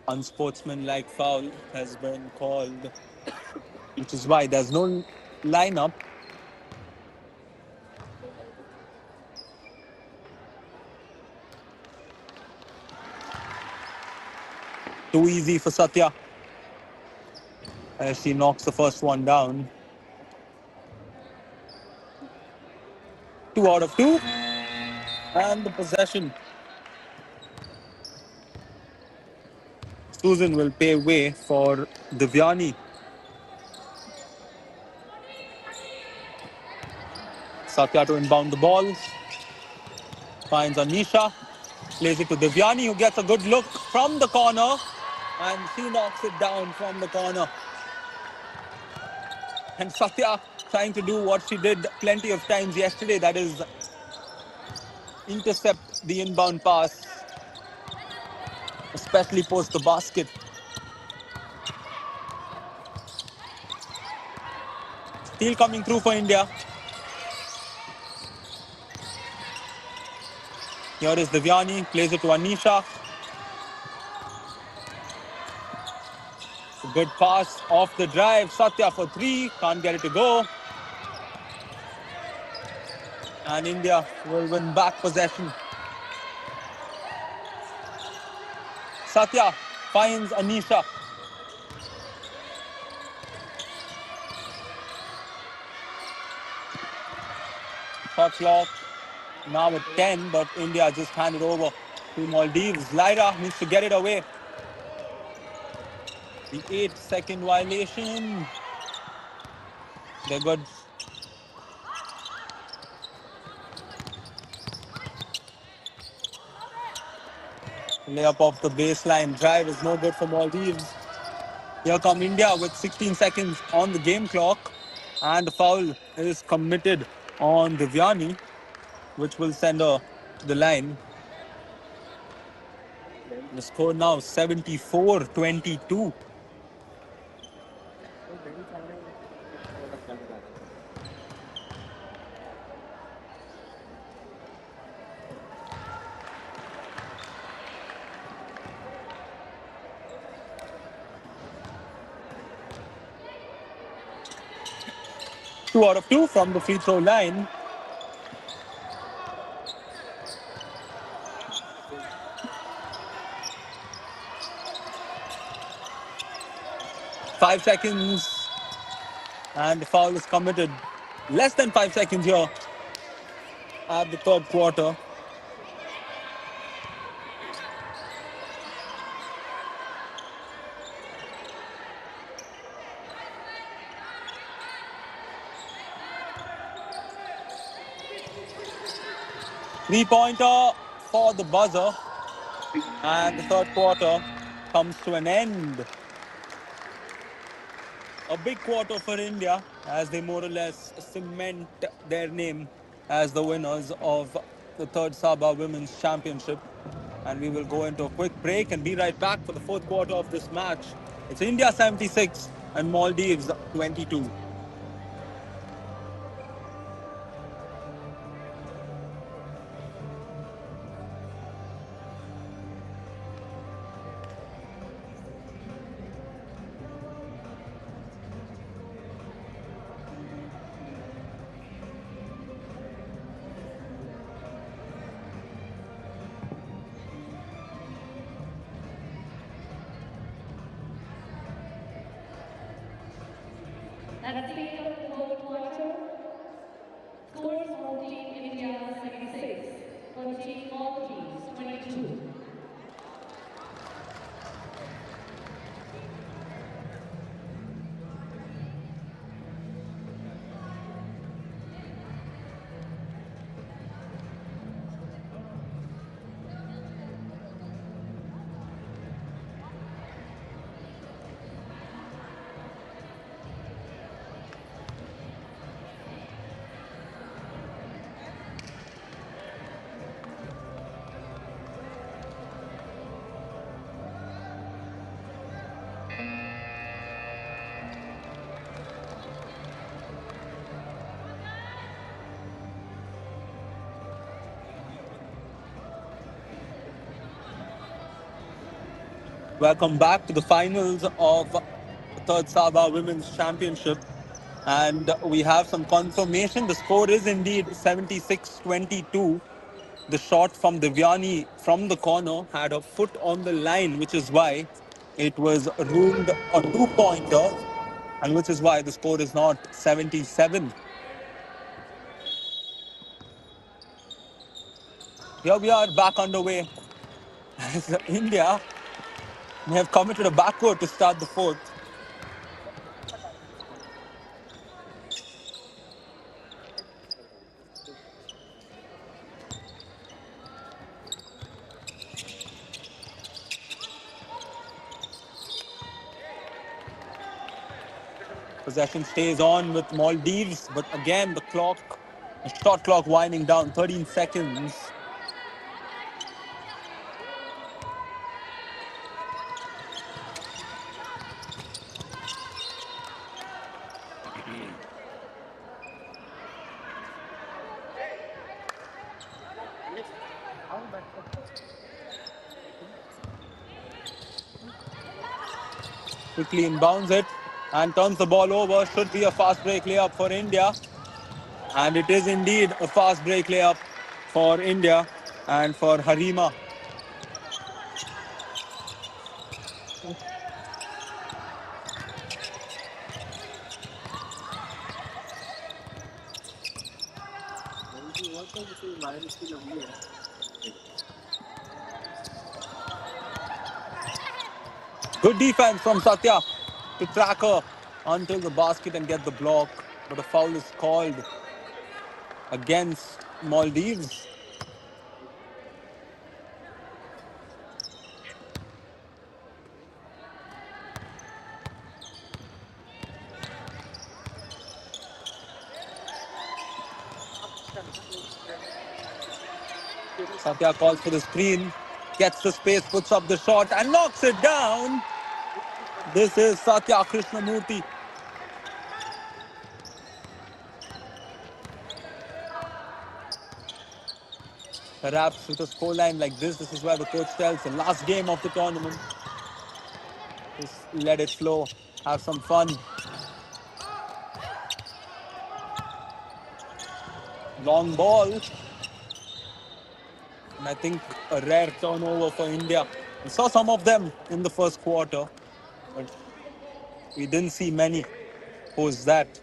Unsportsmanlike foul has been called, which is why there's no lineup. Too easy for Satya as she knocks the first one down. 2 out of 2. And the possession. Susan will pay way for Divyani. Satya to inbound the ball. Finds Anisha. Plays it to Divyani, who gets a good look from the corner. And she knocks it down from the corner. And Satya trying to do what she did plenty of times yesterday, that is intercept the inbound pass, especially post the basket. Steal coming through for India. Here is Divyani, plays it to Anisha. A good pass off the drive. Satya for 3, can't get it to go. And India will win back possession. Satya finds Anisha. Shot clock now at 10, but India just handed over to Maldives. Lyra needs to get it away. The 8-second violation. They're good. Layup off the baseline. Drive is no good for Maldives. Here come India with 16 seconds on the game clock. And the foul is committed on Divyani, which will send her to the line. The score now 74-22. Two out of 2 from the free throw line. Five seconds. And the foul is committed. Less than 5 seconds here at the third quarter. Three-pointer for the buzzer. And the third quarter comes to an end. A big quarter for India as they more or less cement their name as the winners of the third Saba Women's Championship. And we will go into a quick break and be right back for the fourth quarter of this match. It's India 76 and Maldives 22. At the end of the fourth quarter, scores for Team India 76, for Team Maldives 22. Welcome back to the finals of the third Saba Women's Championship. And we have some confirmation. The score is indeed 76-22. The shot from Divyani from the corner had a foot on the line, which is why it was ruled a two-pointer, and which is why the score is not 77. Here we are back underway. As India may have committed a backward to start the fourth. Possession stays on with Maldives, but again the shot clock winding down, 13 seconds. Quickly inbounds it and turns the ball over. Should be a fast break layup for India. And it is indeed a fast break layup for India and for Harima. Good defense from Satya to track her until the basket and get the block. But a foul is called against Maldives. Satya calls for the screen, gets the space, puts up the shot and knocks it down. This is Satya Krishnamurthy. Perhaps with a scoreline like this is where the coach tells the last game of the tournament. Just let it flow, have some fun. Long ball. And I think a rare turnover for India. We saw some of them in the first quarter, but we didn't see many post that.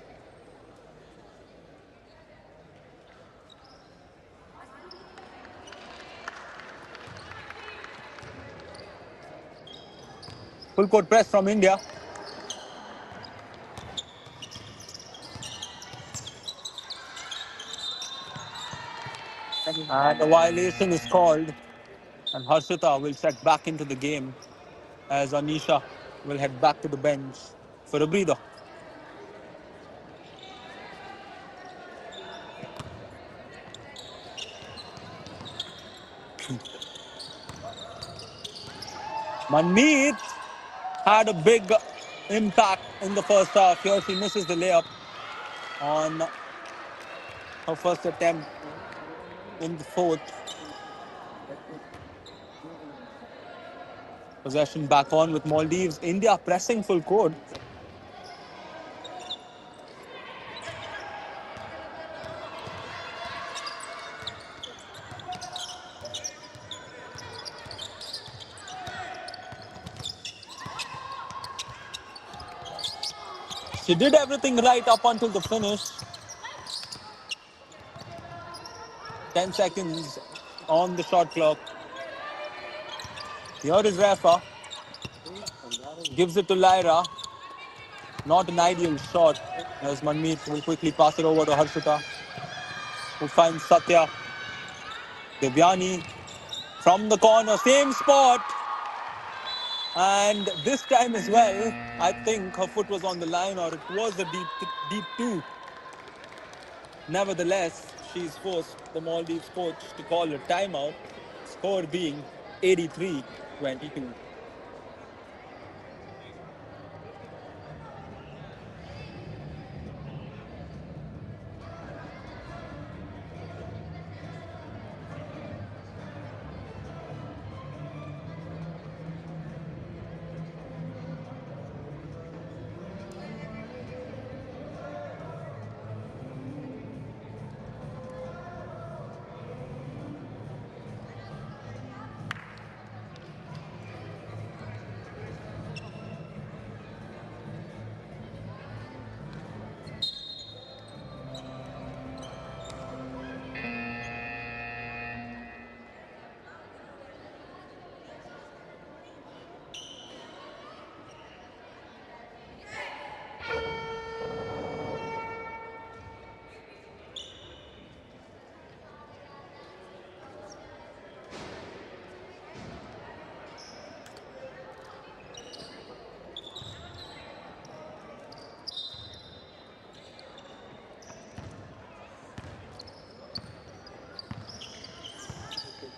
Full court press from India. And the violation is called, and Harshita will check back into the game as Anisha will head back to the bench for a breather. Manmeet had a big impact in the first half. Here she misses the layup on her first attempt in the fourth. Possession back on with Maldives. India pressing full court. She did everything right up until the finish. 10 seconds on the shot clock. Here is Rafa. Gives it to Lyra. Not an ideal shot as Manmeet will quickly pass it over to Harshita, who finds Satya. Devyani from the corner, same spot. And this time as well, I think her foot was on the line or it was a deep two. Nevertheless, she's forced the Maldives coach to call a timeout, score being 83-22.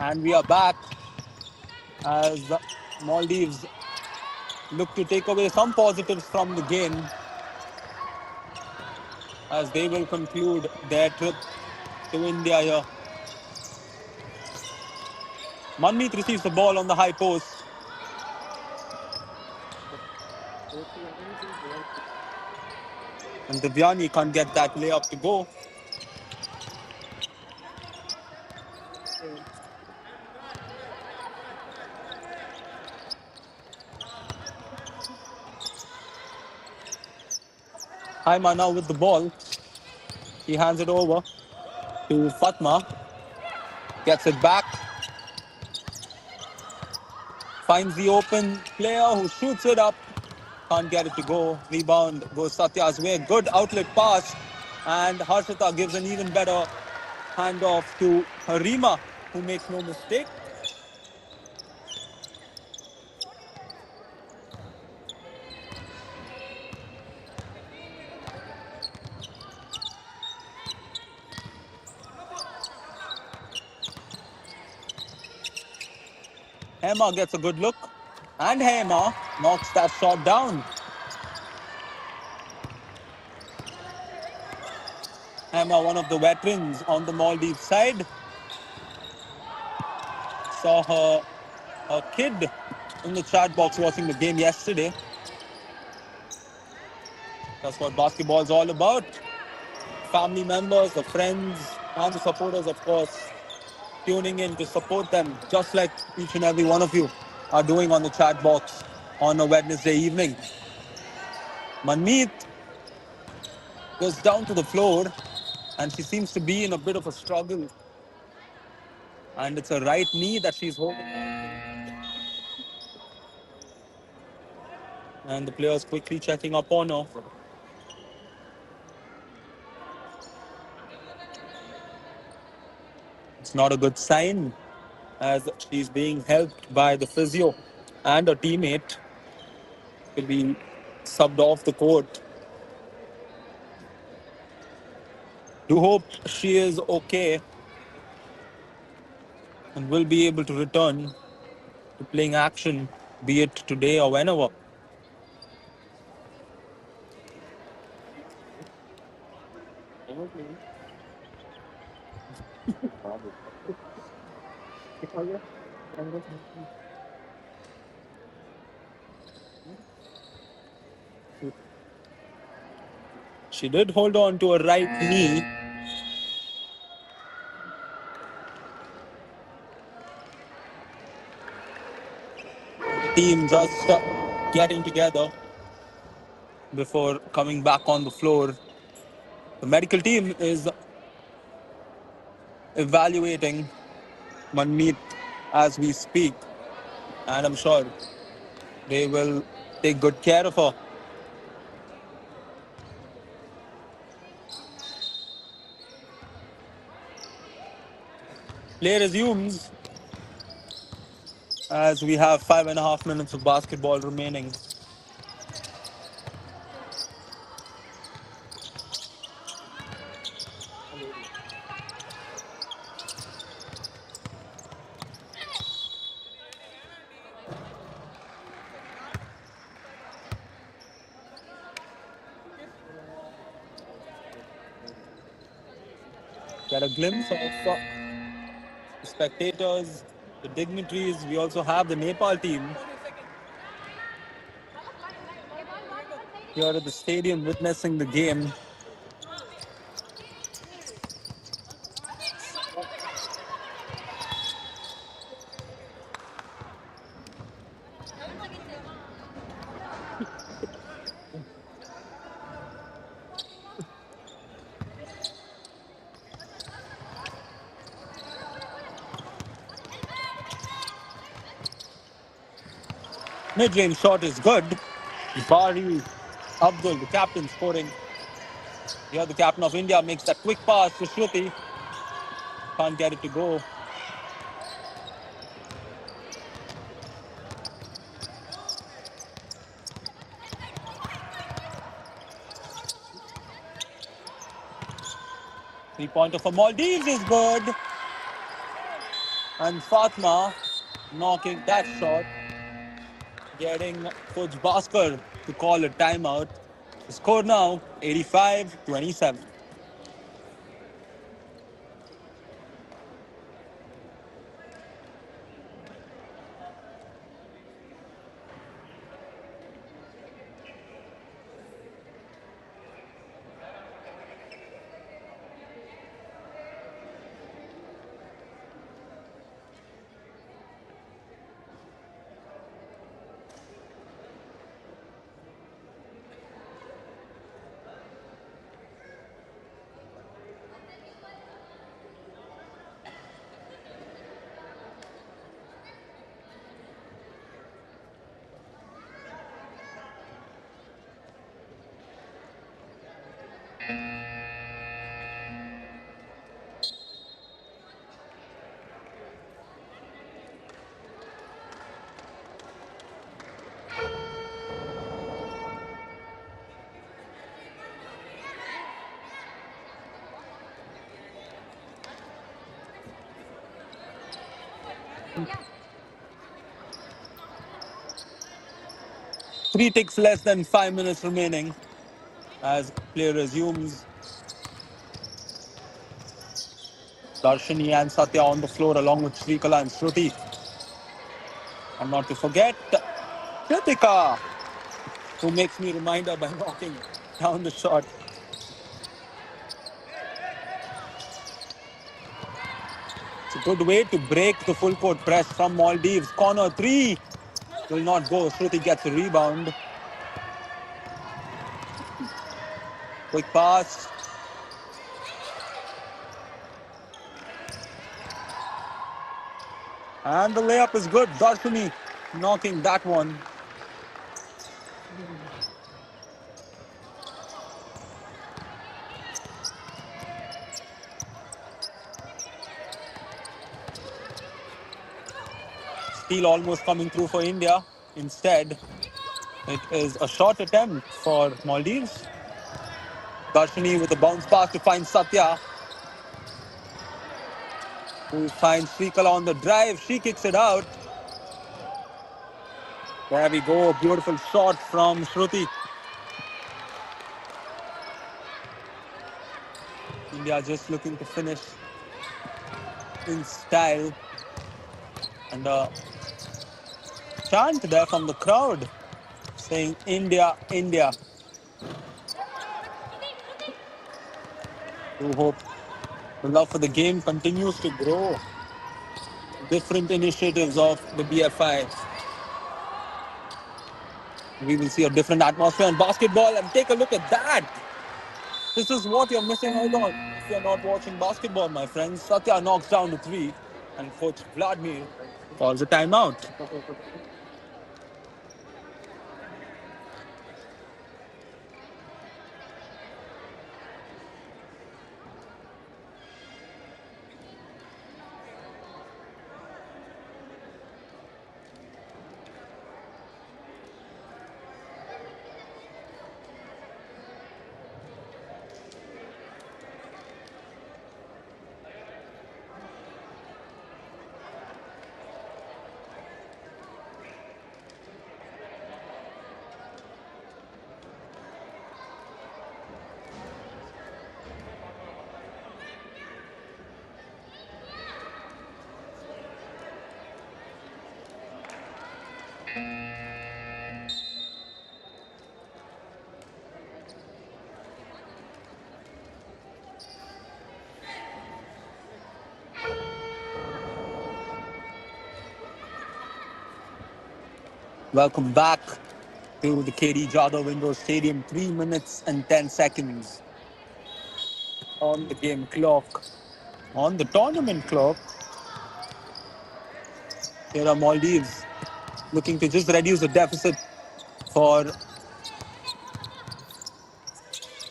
And we are back as the Maldives look to take away some positives from the game as they will conclude their trip to India here. Manmeet receives the ball on the high post. And Devyani can't get that layup to go. Haima now with the ball. He hands it over to Fatma. Gets it back. Finds the open player who shoots it up. Can't get it to go. Rebound goes Satya's way. Good outlet pass. And Harshita gives an even better handoff to Harima, who makes no mistake. Hema gets a good look. And Hema knocks that shot down. Hema, one of the veterans on the Maldives side. Saw her kid in the chat box watching the game yesterday. That's what basketball is all about. Family members, the friends, and the supporters, of course, tuning in to support them, just like each and every one of you are doing on the chat box on a Wednesday evening. Manmeet goes down to the floor, and she seems to be in a bit of a struggle. And it's a right knee that she's holding. And the players quickly checking up on her. It's not a good sign as she's being helped by the physio and a teammate will be subbed off the court. Do hope she is okay and will be able to return to playing action, be it today or whenever. She did hold on to her right knee. The team just getting together before coming back on the floor. The medical team is evaluating Manmeet as we speak, and I'm sure they will take good care of her. Play resumes as we have 5.5 minutes of basketball remaining. Get a glimpse of the spectators, the dignitaries. We also have the Nepal team here at the stadium witnessing the game. Mid-range shot is good. Bari Abdul, the captain, scoring. Here, the captain of India makes that quick pass to Shruti. Can't get it to go. Three-pointer for Maldives is good. And Fatma knocking that shot, getting Coach Bhaskar to call a timeout. The score now 85-27. Three ticks less than 5 minutes remaining as play resumes. Darshini and Satya on the floor along with Shrikala and Shruti. And not to forget, Kritika, who makes me reminder by knocking down the shot. It's a good way to break the full court press from Maldives. Corner three will not go. Shruti gets a rebound. Quick pass. And the layup is good. Darshini knocking that one. Steal almost coming through for India. Instead, it is a short attempt for Maldives. Darshini with a bounce pass to find Satya, who finds Srikala on the drive. She kicks it out. There we go. Beautiful shot from Shruti. India just looking to finish in style. And a chant there from the crowd saying India, India. We hope the love for the game continues to grow. Different initiatives of the BFI. We will see a different atmosphere in basketball, and take a look at that. This is what you're missing out on if you're not watching basketball, my friends. Satya knocks down the three, and coach Vladimir calls a timeout. Welcome back to the JADHAV Indoor Stadium. 3 minutes and 10 seconds on the game clock. On the tournament clock, here are Maldives looking to just reduce the deficit for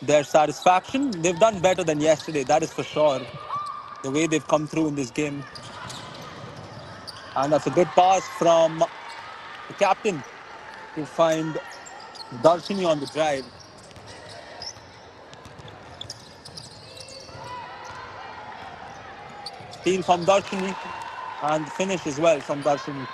their satisfaction. They've done better than yesterday, that is for sure. The way they've come through in this game. And that's a good pass from the captain to find Darshini on the drive. Steal from Darshini and finish as well from Darshini.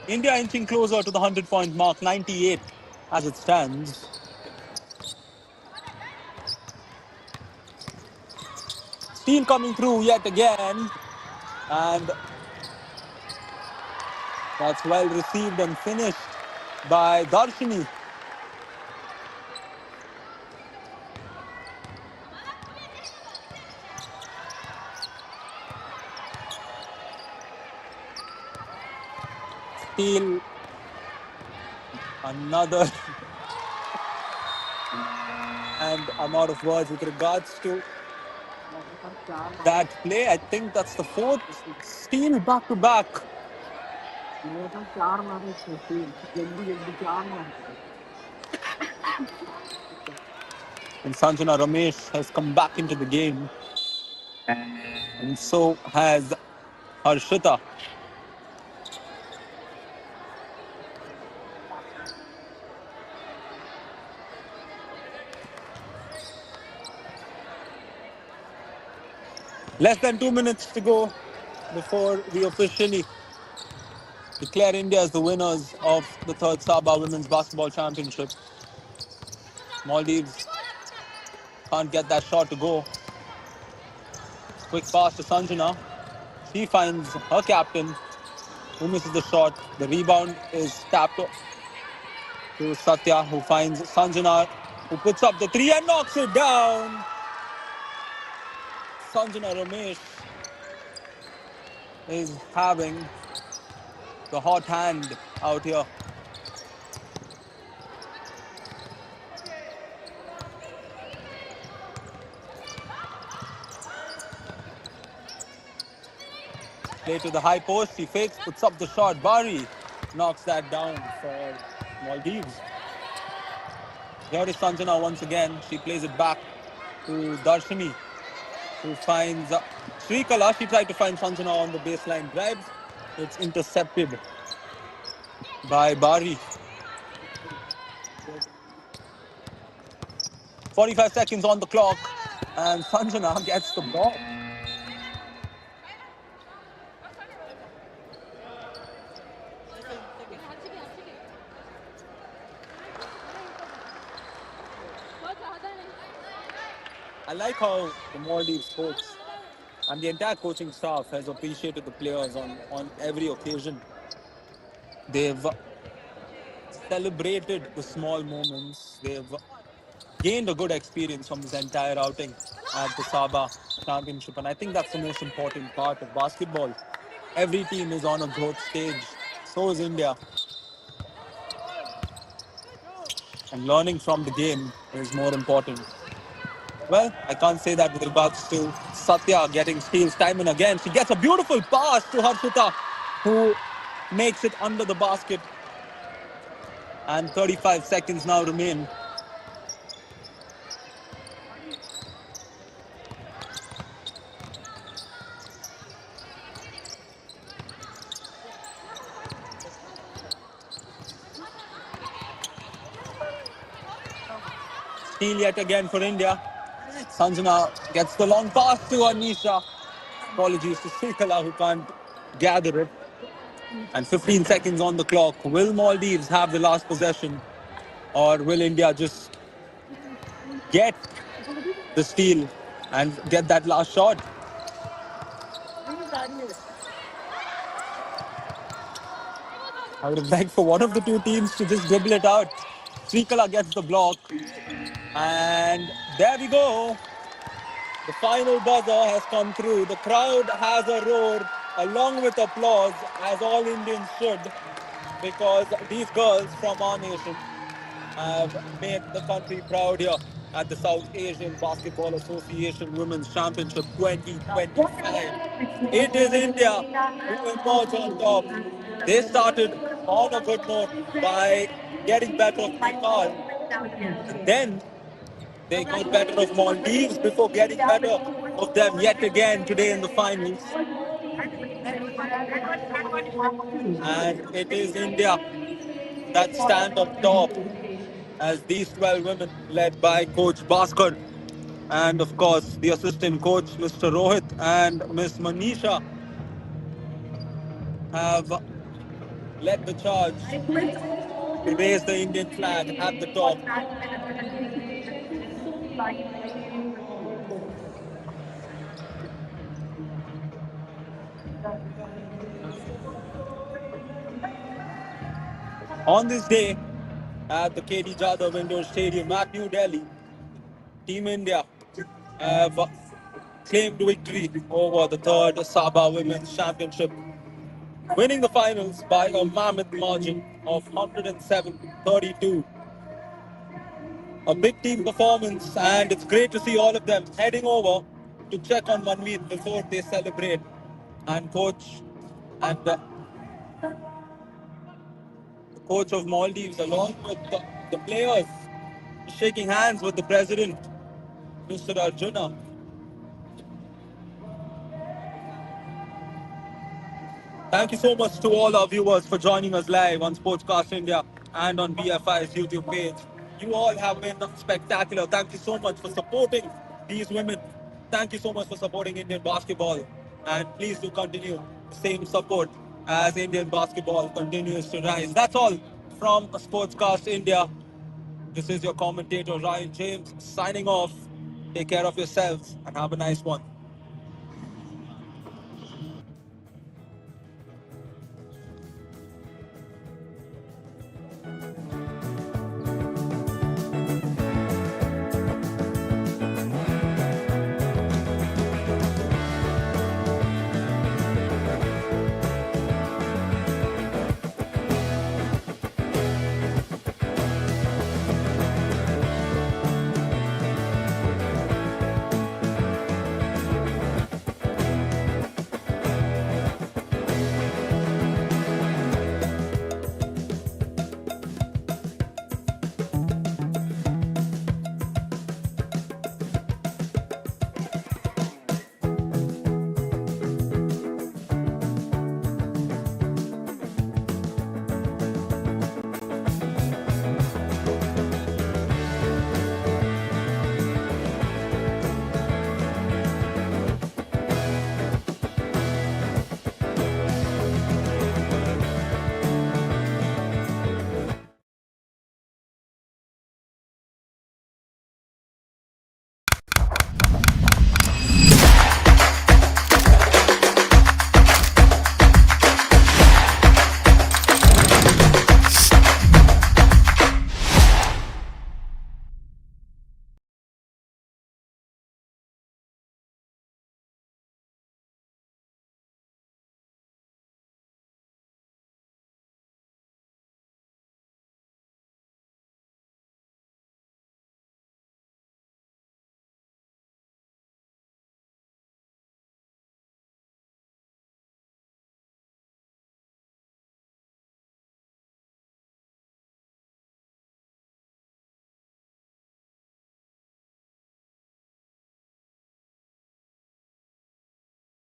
India inching closer to the 100-point mark, 98 as it stands. Steal coming through yet again, and that's well received and finished by Darshini. Steal, another, and I'm out of words with regards to that play. I think that's the fourth steal back to back. And Sanjana Ramesh has come back into the game. And so has Harshita. Less than 2 minutes to go before we officially declare India as the winners of the third Saba Women's Basketball Championship. Maldives can't get that shot to go. Quick pass to Sanjana. She finds her captain, who misses the shot. The rebound is tapped to Satya, who finds Sanjana, who puts up the three and knocks it down. Sanjana Ramesh is having the hot hand out here. Play to the high post, he fakes, puts up the shot. Bari knocks that down for Maldives. Here is Sanjana once again. She plays it back to Darshini. who finds Srikala. She tried to find Sanjana on the baseline drives. It's intercepted by Bari. 45 seconds on the clock, and Sanjana gets the ball. I like how the Maldives coach and the entire coaching staff has appreciated the players on every occasion. They've celebrated the small moments. They've gained a good experience from this entire outing at the Saba Championship. And I think that's the most important part of basketball. Every team is on a growth stage. So is India. And learning from the game is more important. Well, I can't say that with regards to Satya getting steals time and again. She gets a beautiful pass to Harshita, who makes it under the basket. And 35 seconds now remain. Steal yet again for India. Sanjana gets the long pass to Anisha. Apologies to Srikala who can't gather it. And 15 seconds on the clock. Will Maldives have the last possession, or will India just get the steal and get that last shot? I would have liked for one of the two teams to just dribble it out. Srikala gets the block. And there we go. The final buzzer has come through. The crowd has a roar along with applause, as all Indians should, because these girls from our nation have made the country proud here at the South Asian Basketball Association Women's Championship 2025. It is India who emerge on top. They started on a good note by getting better of Nepal, and then they got better of Maldives before getting better of them yet again today in the finals. And it is India that stand on top as these 12 women led by Coach Bhaskar and of course the assistant coach Mr. Rohit and Miss Manisha have led the charge to raise the Indian flag at the top. On this day at the JADHAV Indoor Stadium at New Delhi, Team India have claimed victory over the third Saba Women's Championship, winning the finals by a mammoth margin of 107-32. A big team performance, and it's great to see all of them heading over to check on Manmeet before they celebrate. And the coach of Maldives, along with the players, shaking hands with the president, Mr. Arjuna. Thank you so much to all our viewers for joining us live on Sportscast India and on BFI's YouTube page. You all have been spectacular. Thank you so much for supporting these women. Thank you so much for supporting Indian basketball. And please do continue the same support as Indian basketball continues to rise. That's all from Sportscast India. This is your commentator, Ryan James, signing off. Take care of yourselves and have a nice one.